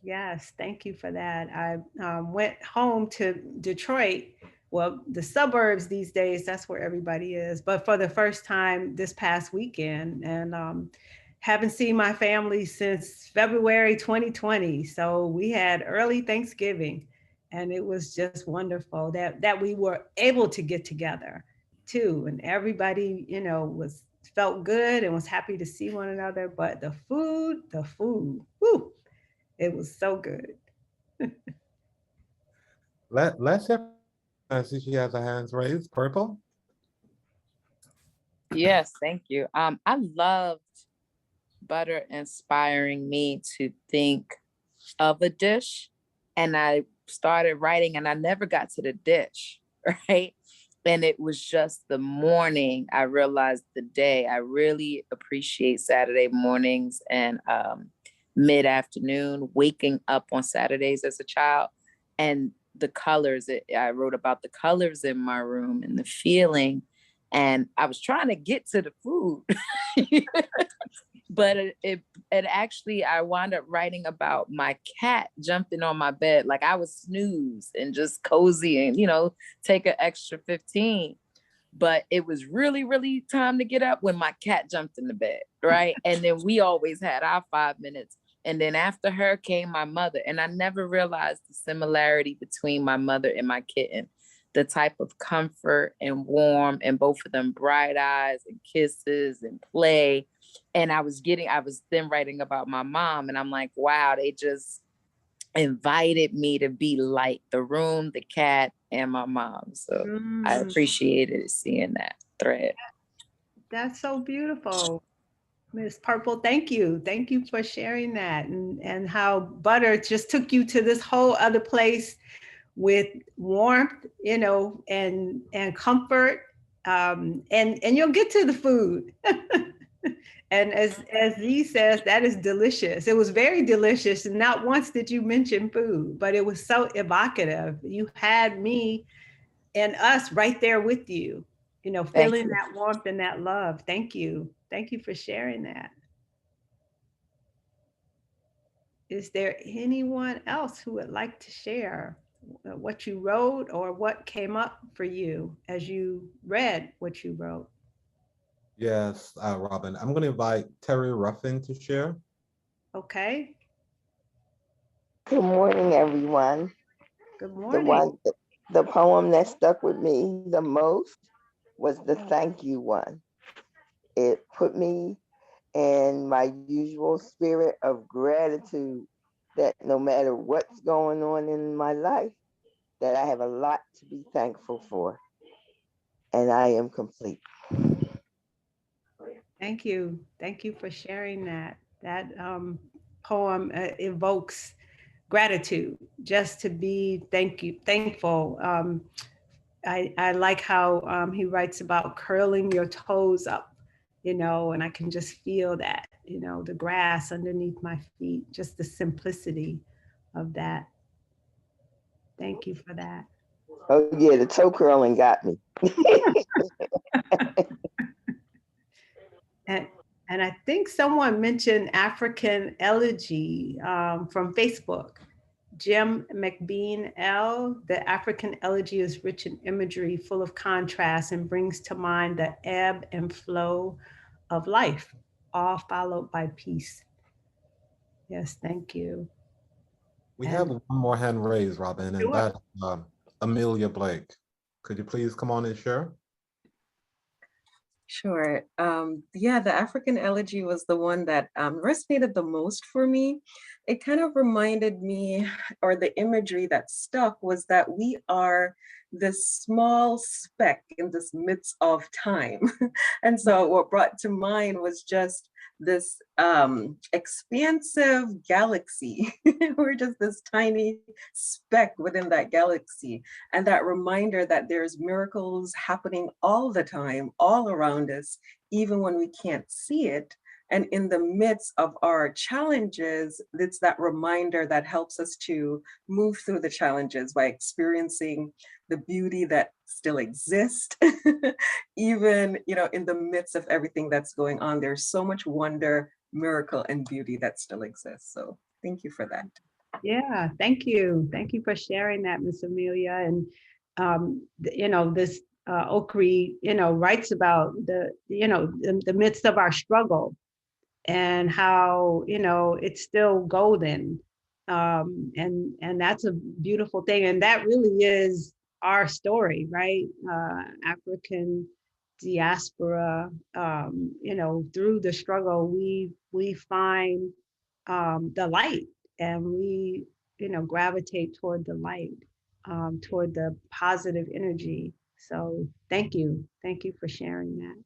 Yes, thank you for that. I went home to Detroit. Well, the suburbs these days, that's where everybody is. But for the first time this past weekend, and haven't seen my family since February 2020. So we had early Thanksgiving, and it was just wonderful that we were able to get together too. And everybody, was felt good and was happy to see one another. But the food, whew, it was so good. Let's hear. I see she has her hands raised. Purple. Yes, thank you. I loved butter inspiring me to think of a dish, and I started writing, and I never got to the dish, right? And it was just the morning I realized the day. I really appreciate Saturday mornings and mid-afternoon, waking up on Saturdays as a child, and the colors. I wrote about the colors in my room and the feeling, and I was trying to get to the food. But it actually, I wound up writing about my cat jumping on my bed. Like I was snooze and just cozy and, take an extra 15. But it was really, really time to get up when my cat jumped in the bed, right? And then we always had our 5 minutes. And then after her came my mother. And I never realized the similarity between my mother and my kitten, the type of comfort and warm, and both of them bright eyes and kisses and play. And I was then writing about my mom, and I'm like, wow, they just invited me to be like the room, the cat, and my mom. So I appreciated seeing that thread. That's so beautiful. Miss Purple, thank you. Thank you for sharing that, and how butter just took you to this whole other place with warmth, and comfort. And you'll get to the food. And as Z says, that is delicious. It was very delicious. And not once did you mention food, but it was so evocative. You had me and us right there with you, feeling that warmth and that love. Thank you. Thank you for sharing that. Is there anyone else who would like to share what you wrote or what came up for you as you read what you wrote? Yes, Robin. I'm going to invite Terry Ruffin to share. Okay. Good morning, everyone. Good morning. The poem that stuck with me the most was the thank you one. It put me in my usual spirit of gratitude that no matter what's going on in my life, that I have a lot to be thankful for. And I am complete. Thank you. Thank you for sharing that. That poem evokes gratitude, just to be thankful I like how he writes about curling your toes up, and I can just feel that, the grass underneath my feet, just the simplicity of that. Thank you for that. Oh yeah, the toe curling got me. And I think someone mentioned African elegy from Facebook. Jim McBean L. The African elegy is rich in imagery, full of contrast, and brings to mind the ebb and flow of life, all followed by peace. Yes, thank you. We have one more hand raised, Robin, and Sure. that's Amelia Blake. Could you please come on and share? Sure. Yeah, the African elegy was the one that resonated the most for me. It kind of reminded me, or the imagery that stuck was that we are this small speck in this midst of time. And so what brought to mind was just this expansive galaxy. We're just this tiny speck within that galaxy. And that reminder that there's miracles happening all the time, all around us, even when we can't see it. And in the midst of our challenges, it's that reminder that helps us to move through the challenges by experiencing the beauty that still exists. Even, in the midst of everything that's going on, there's so much wonder, miracle, and beauty that still exists. So thank you for that. Yeah, thank you. Thank you for sharing that, Miss Amelia. And, this Okri, writes about the midst of our struggle and how, it's still golden. And that's a beautiful thing. And that really is our story, right? African diaspora, through the struggle, we find the light, and we gravitate toward the light, toward the positive energy. So thank you for sharing that.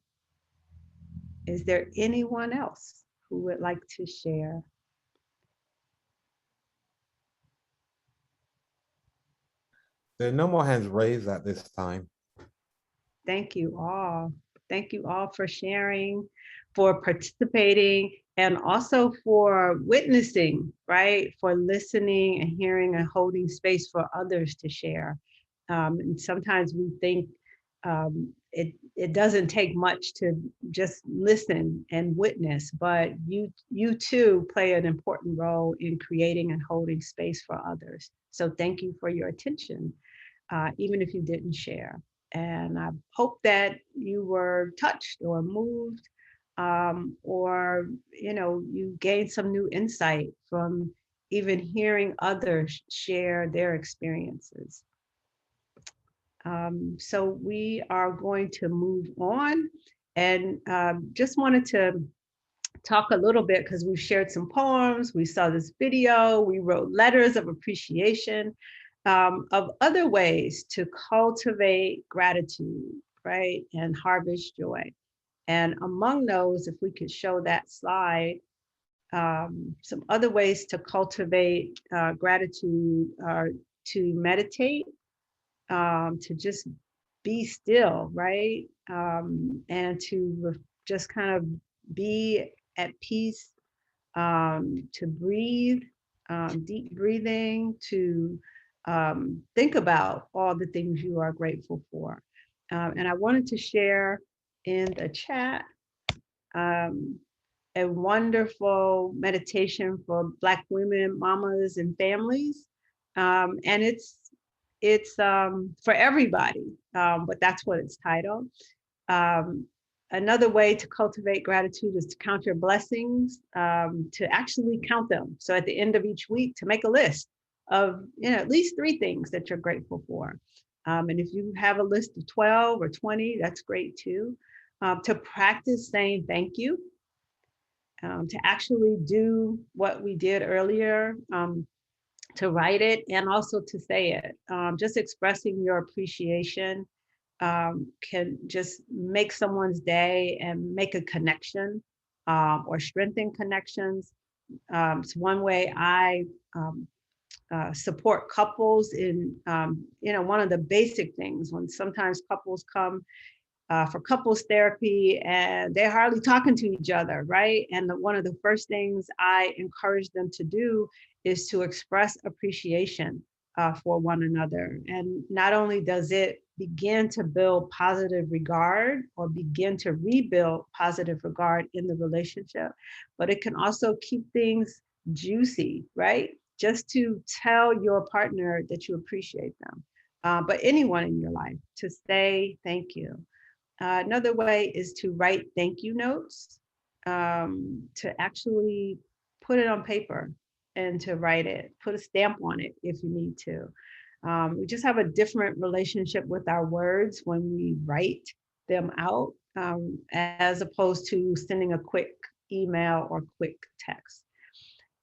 Is there anyone else who would like to share? There are no more hands raised at this time. Thank you all. Thank you all for sharing, for participating, and also for witnessing, right? For listening and hearing and holding space for others to share. And sometimes we think it doesn't take much to just listen and witness, but you too play an important role in creating and holding space for others. So thank you for your attention, even if you didn't share. And I hope that you were touched or moved, or you gained some new insight from even hearing others share their experiences. So we are going to move on, and just wanted to talk a little bit, because we've shared some poems, we saw this video, we wrote letters of appreciation, of other ways to cultivate gratitude, right, and harvest joy. And among those, if we could show that slide, some other ways to cultivate gratitude are to meditate, to just be still, right? And to just kind of be at peace, to breathe, deep breathing, to think about all the things you are grateful for. And I wanted to share in the chat a wonderful meditation for Black women, mamas, and families. And it's for everybody, but that's what it's titled. Another way to cultivate gratitude is to count your blessings, to actually count them. So at the end of each week, to make a list of at least 3 things that you're grateful for. And if you have a list of 12 or 20, that's great too. To practice saying thank you, to actually do what we did earlier, to write it and also to say it. Just expressing your appreciation can just make someone's day and make a connection, or strengthen connections. It's one way I support couples in, one of the basic things when sometimes couples come for couples therapy and they're hardly talking to each other, right? And one of the first things I encourage them to do is to express appreciation for one another. And not only does it begin to build positive regard or begin to rebuild positive regard in the relationship, but it can also keep things juicy, right? Just to tell your partner that you appreciate them, but anyone in your life, to say thank you. Another way is to write thank you notes, to actually put it on paper and to write it, put a stamp on it if you need to. We just have a different relationship with our words when we write them out, as opposed to sending a quick email or quick text.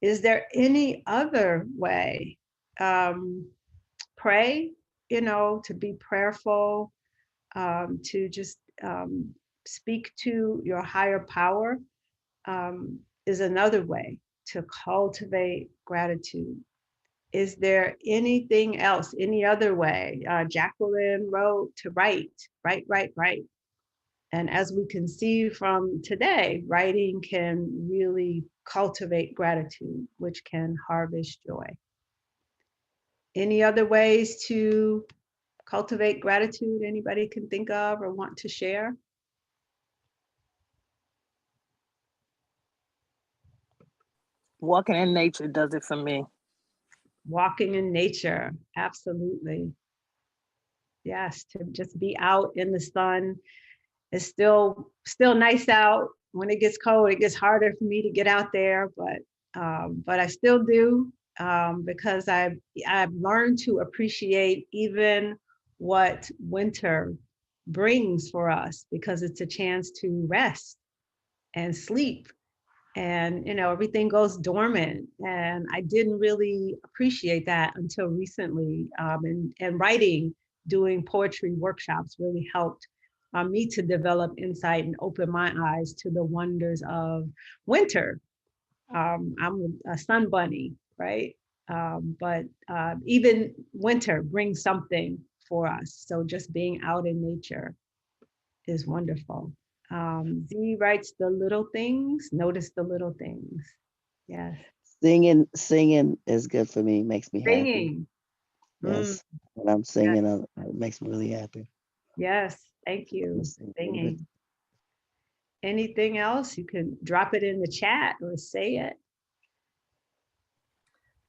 Is there any other way? Pray, to be prayerful, to just speak to your higher power, is another way to cultivate gratitude. Is there anything else, any other way? Jacqueline wrote to write, write. And as we can see from today, writing can really cultivate gratitude, which can harvest joy. Any other ways to cultivate gratitude anybody can think of or want to share? Walking in nature does it for me. Walking in nature, absolutely. Yes, to just be out in the sun. It's still nice out. When it gets cold, it gets harder for me to get out there, but I still do, because I've learned to appreciate even what winter brings for us, because it's a chance to rest and sleep, and everything goes dormant, and I didn't really appreciate that until recently, and writing, doing poetry workshops really helped me to develop insight and open my eyes to the wonders of winter. I'm a sun bunny, right? But even winter brings something for us, so just being out in nature is wonderful. Z writes the little things, notice the little things. Yes. Singing is good for me, makes me happy. Singing. Yes, when I'm singing, it makes me really happy. Yes, thank you. Singing. Anything else? You can drop it in the chat or say it.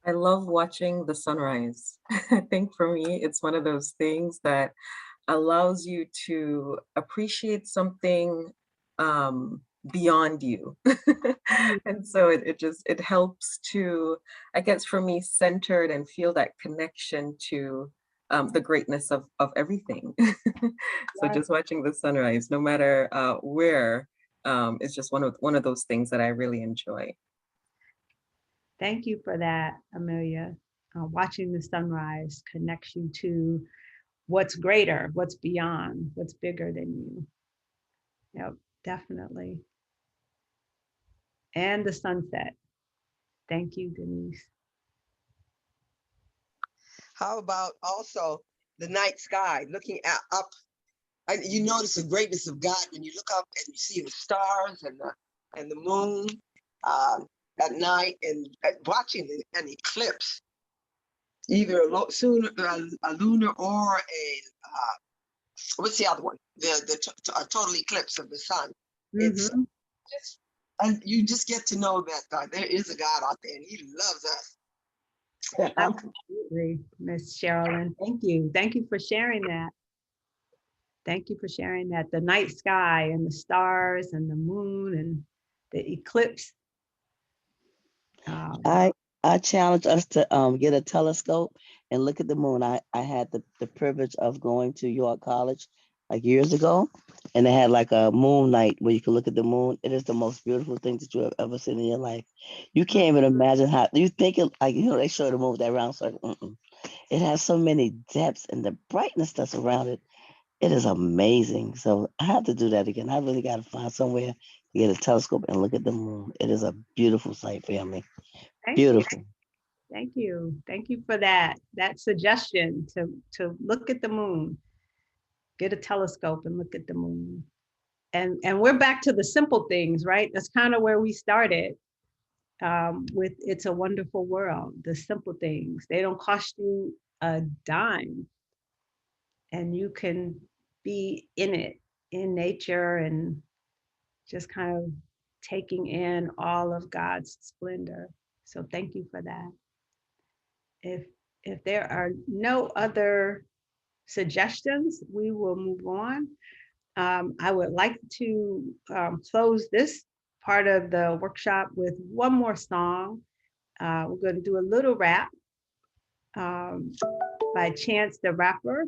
I love watching the sunrise. I think for me, it's one of those things that allows you to appreciate something beyond you. And so it helps to, I guess for me, centered and feel that connection to the greatness of everything. So just watching the sunrise, no matter where, is just one of those things that I really enjoy. Thank you for that, Amelia. Watching the sunrise connects you to what's greater, what's beyond, what's bigger than you. Yep, definitely. And the sunset. Thank you, Denise. How about also the night sky, looking up? You notice the greatness of God when you look up and you see the stars and the moon at night, and watching an eclipse, either a lunar or a what's the other one? A total eclipse of the sun. It's just, and you just get to know that there is a God out there and He loves us. Absolutely, Miss Sherilyn. Thank you. Thank you for sharing that. Thank you for sharing that. The night sky and the stars and the moon and the eclipse. I challenge us to get a telescope and look at the moon. I had the privilege of going to York College like years ago, and they had like a moon night where you can look at the moon. It is the most beautiful thing that you have ever seen in your life. You can't even imagine how you think it, like, they show the moon with that round circle. It has so many depths, and the brightness that's around it. It is amazing. So I have to do that again. I really got to find somewhere to get a telescope and look at the moon. It is a beautiful sight, family. Beautiful. Thank you. Thank you for that suggestion to look at the moon. Get a telescope and look at the moon. And we're back to the simple things, right? That's kind of where we started with It's a Wonderful World. The simple things. They don't cost you a dime. And you can be in it, in nature, and just kind of taking in all of God's splendor. So thank you for that. If there are no other suggestions, we will move on. I would like to close this part of the workshop with one more song. We're going to do a little rap by Chance the Rapper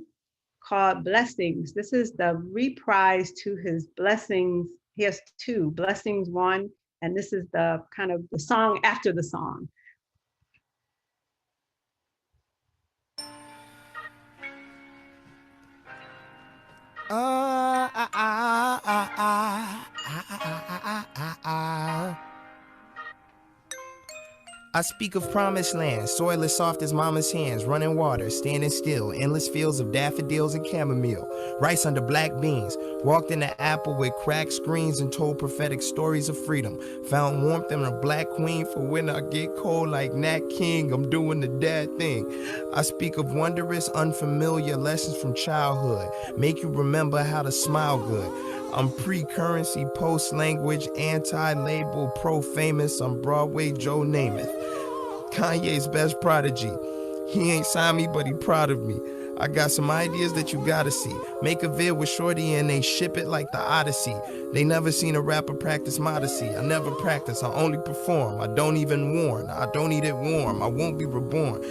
called Blessings. This is the reprise to his Blessings. He has two, Blessings 1, and this is the kind of the song after the song. I speak of promised land, soil as soft as mama's hands, running water, standing still, endless fields of daffodils and chamomile, rice under black beans, walked in the apple with cracked screens and told prophetic stories of freedom, found warmth in a black queen for when I get cold like Nat King, I'm doing the dad thing. I speak of wondrous, unfamiliar lessons from childhood, make you remember how to smile good. I'm pre-currency, post-language, anti-label, pro-famous. I'm Broadway Joe Namath, Kanye's best prodigy. He ain't signed me, but he proud of me. I got some ideas that you gotta see. Make a vid with Shorty and they ship it like the Odyssey. They never seen a rapper practice modesty. I never practice, I only perform. I don't even warn, I don't eat it warm. I won't be reborn.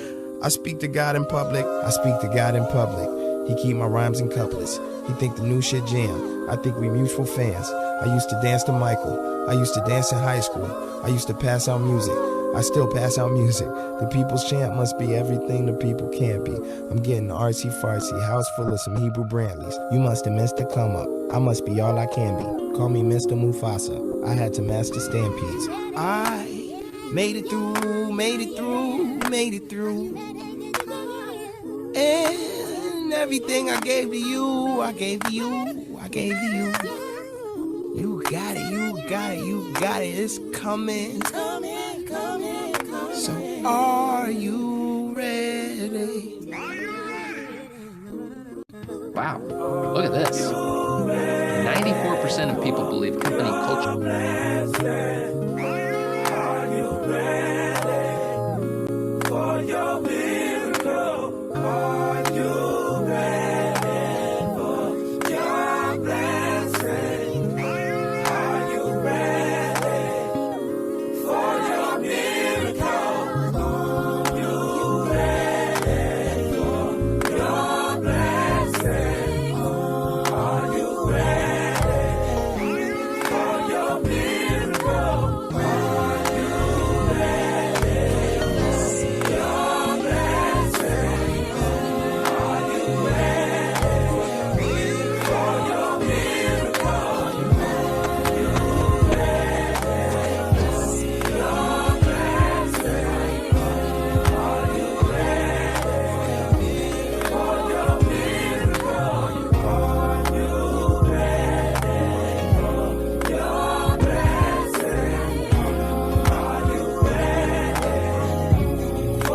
I speak to God in public, I speak to God in public. He keep my rhymes in couplets. He think the new shit jam. I think we mutual fans. I used to dance to Michael. I used to dance in high school. I used to pass out music. I still pass out music. The people's chant must be everything the people can't be. I'm getting artsy fartsy, house full of some Hebrew Brandleys. You must have missed the come up. I must be all I can be. Call me Mr. Mufasa. I had to master stampedes. I made it through, made it through, made it through. And everything I gave to you, I gave to you, I gave to you. You got it, you got it, you got it, it's coming. So are you ready? Wow, look at this. 94% of people believe company culture. For your miracle, are you ready for your blessing? Are you ready for your miracle? Are you ready for your blessing? Are you ready for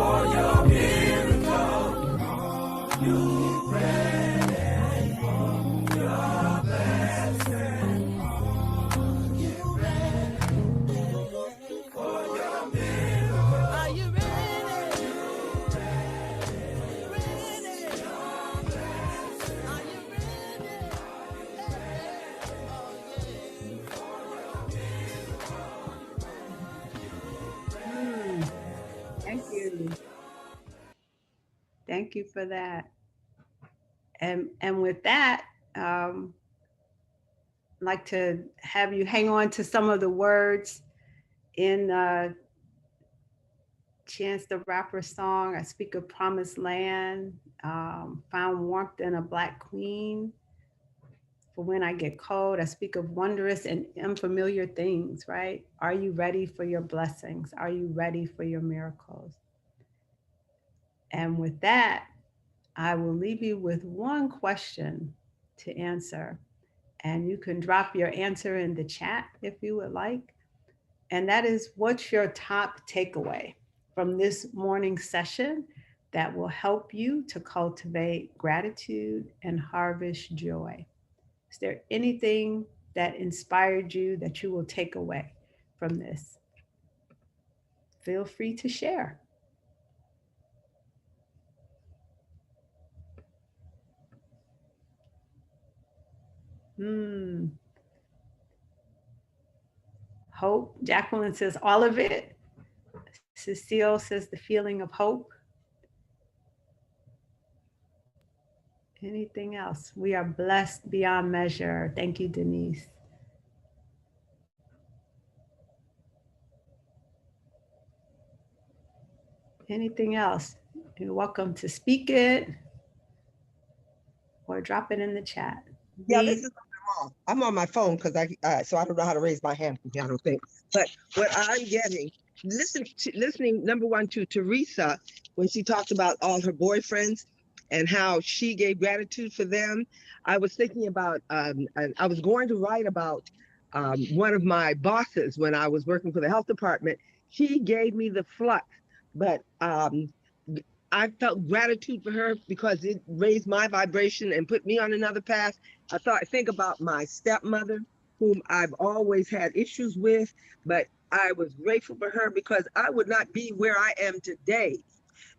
your miracle? Are you ready? Thank you. Thank you for that. And with that, I'd like to have you hang on to some of the words in Chance the Rapper song. I speak of promised land, found warmth in a black queen. For when I get cold, I speak of wondrous and unfamiliar things, right? Are you ready for your blessings? Are you ready for your miracles? And with that, I will leave you with one question to answer. And you can drop your answer in the chat if you would like. And that is, what's your top takeaway from this morning session that will help you to cultivate gratitude and harvest joy? Is there anything that inspired you that you will take away from this? Feel free to share. Hope. Jacqueline says all of it. Cecile says the feeling of hope. Anything else? We are blessed beyond measure. Thank you, Denise. Anything else? You're welcome to speak it or drop it in the chat. Yeah, this is I'm on my phone because so I don't know how to raise my hand. I don't think. But what I'm getting, listening number one to Teresa when she talked about all her boyfriends and how she gave gratitude for them. I was thinking about, and I was going to write about one of my bosses when I was working for the health department. She gave me the flux, but I felt gratitude for her because it raised my vibration and put me on another path. Think about my stepmother, whom I've always had issues with, but I was grateful for her because I would not be where I am today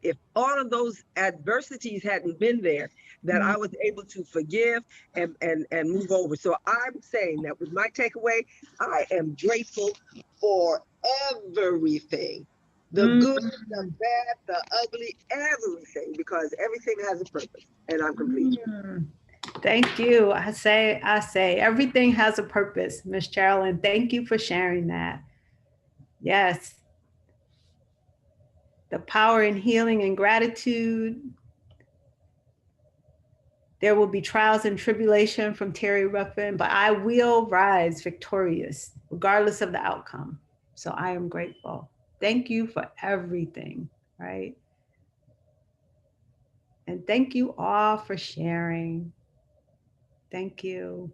if all of those adversities hadn't been there, that I was able to forgive and move over. So I'm saying that with my takeaway, I am grateful for everything. The good, the bad, the ugly, everything, because everything has a purpose. And I'm complete. Thank you. I say, everything has a purpose, Miss Carolyn. Thank you for sharing that. Yes. The power in healing and gratitude. There will be trials and tribulation from Terry Ruffin, but I will rise victorious, regardless of the outcome. So I am grateful. Thank you for everything, right? And thank you all for sharing. Thank you.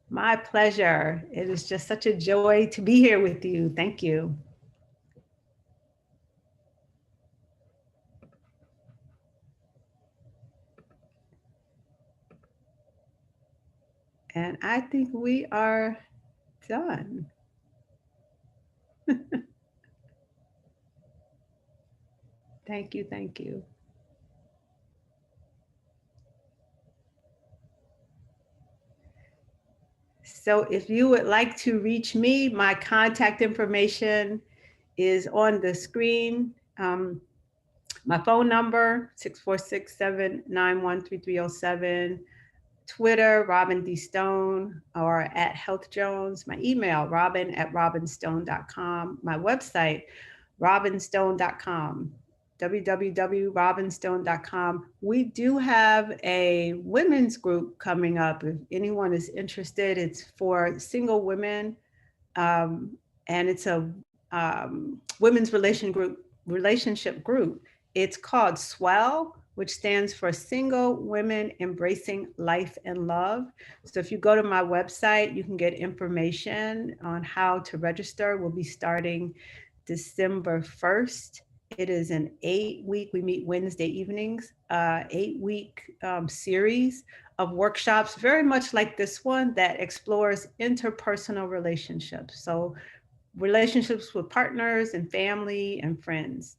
My pleasure. It is just such a joy to be here with you. Thank you. And I think we are done. Thank you. Thank you. So if you would like to reach me, my contact information is on the screen. My phone number, 646-791-3307. Twitter, Robin D. Stone, or at Health Jones. My email, robin@robinstone.com. My website, robinstone.com, www.robinstone.com. We do have a women's group coming up. If anyone is interested, it's for single women, and it's a women's relationship group. It's called Swell, which stands for Single Women Embracing Life and Love. So if you go to my website, you can get information on how to register. We'll be starting December 1st. It is an 8-week, we meet Wednesday evenings, 8-week series of workshops, very much like this one, that explores interpersonal relationships. So relationships with partners and family and friends.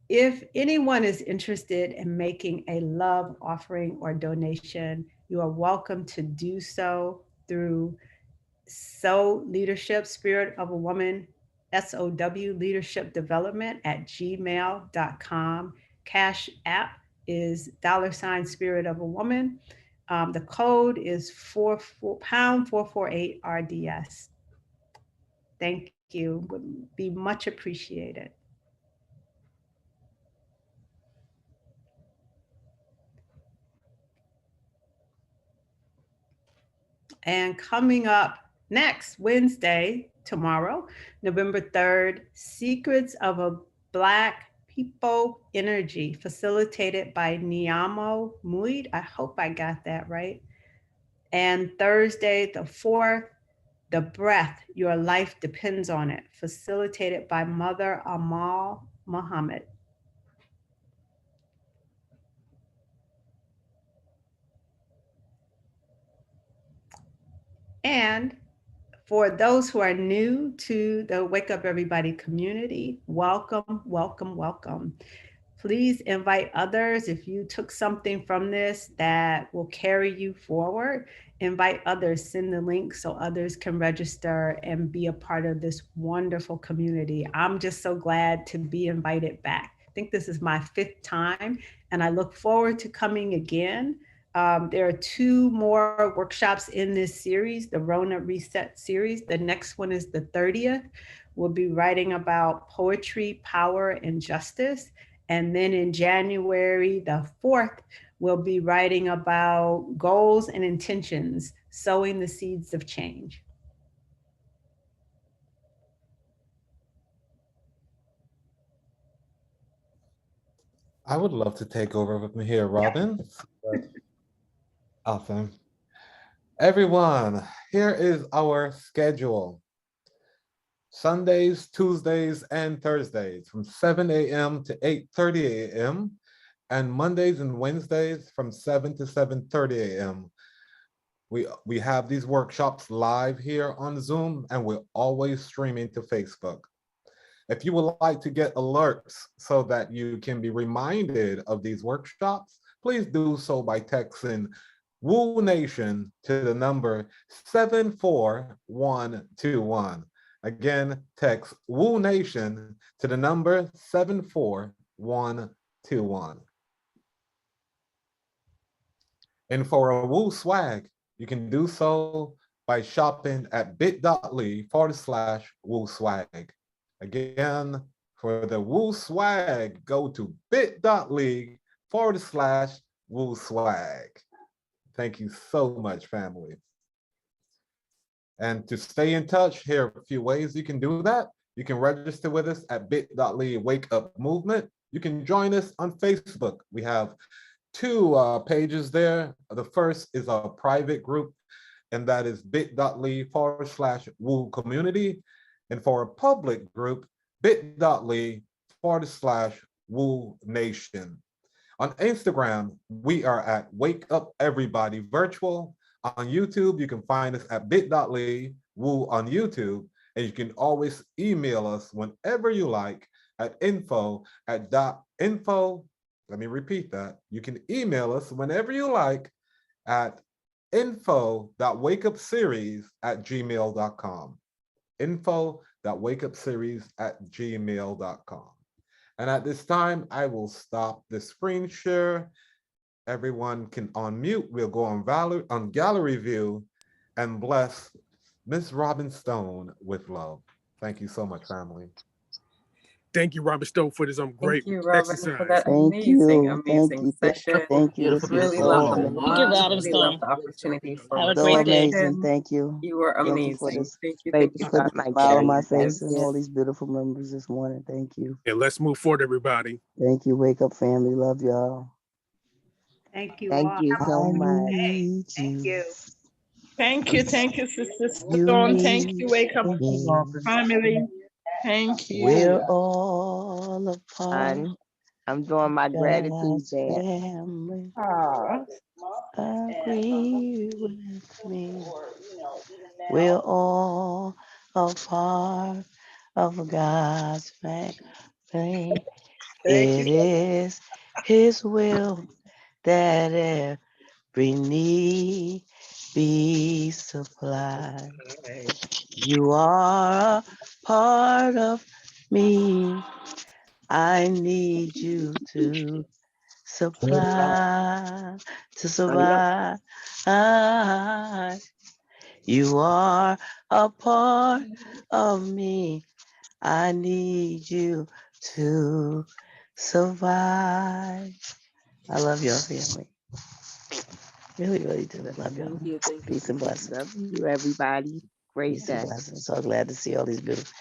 If anyone is interested in making a love offering or donation, you are welcome to do so through SOW Leadership, Spirit of a Woman, SOW Leadership Development at gmail.com. Cash app is $ Spirit of a Woman. The code is pound 448 RDS. Thank you. Would be much appreciated. And coming up next Wednesday, tomorrow, November 3rd, Secrets of a Black People Energy, facilitated by Niamo Muid. I hope I got that right. And Thursday, the 4th, The Breath, Your Life Depends on It, facilitated by Mother Amal Muhammad. And for those who are new to the Wake Up Everybody community, welcome, welcome, welcome. Please invite others. If you took something from this that will carry you forward, invite others, send the link so others can register and be a part of this wonderful community. I'm just so glad to be invited back. I think this is my 5th time, and I look forward to coming again. There are 2 more workshops in this series, the Rona Reset series. The next one is the 30th. We'll be writing about poetry, power, and justice. And then in January, the 4th, we'll be writing about goals and intentions, sowing the seeds of change. I would love to take over from here, Robin. But awesome. Everyone, here is our schedule. Sundays, Tuesdays, and Thursdays from 7 a.m. to 8:30 a.m. and Mondays and Wednesdays from 7 to 7:30 a.m. We have these workshops live here on Zoom, and we're always streaming to Facebook. If you would like to get alerts so that you can be reminded of these workshops, please do so by texting Woo Nation to the number 74121. Again, text Woo Nation to the number 74121. And for a Woo swag, you can do so by shopping at bit.ly/Woo swag. Again, for the Woo swag, go to bit.ly/Woo swag. Thank you so much, family. And to stay in touch, here are a few ways you can do that. You can register with us at bit.ly Wake Up Movement. You can join us on Facebook. We have 2 pages there. The first is our private group, and that is bit.ly/Woo Community. And for a public group, bit.ly/Woo Nation. On Instagram, we are at Wake Up Everybody Virtual. On YouTube, you can find us at bit.ly/Woo on YouTube. And you can always email us whenever you like at info. Let me repeat that. You can email us whenever you like at info.wakeupseries@gmail.com. info.wakeupseries@gmail.com. And at this time, I will stop the screen share. Everyone can unmute. We'll go on gallery view and bless Miss Robin Stone with love. Thank you so much, family. Thank you, Robin Stone, for this great Thank you, Robin, exercise. for that Thank amazing, you. amazing session. Thank you. Beautiful, This was Really beautiful. so love the amazing. Thank you, pause. Robin Really love Stone. the opportunity for Have a So great day. amazing. reflection. Thank you. You were Thank you amazing. for this. Thank you Thank you for for the smile on my sharing face this. and all these beautiful members this morning. Thank you. And let's move forward, everybody. Thank you. Wake up, family. Love y'all. Thank you Thank all. you Have a so wonderful much. day. Thank you. Thank you, Sister You Stone. Thank you, Wake Up me. Family. Thank We're you. all a part. I'm doing my gratitude dance. Family. Agree with me. We're all a part of God's family. It is His will that every need be supplied. You are a part of me. I need you to survive. You are a part of me. I need you to survive. I love your family. Really, really do. I love y'all. Thank you. Peace and blessings. Love you, everybody. Great day. I'm so glad to see all these beautiful.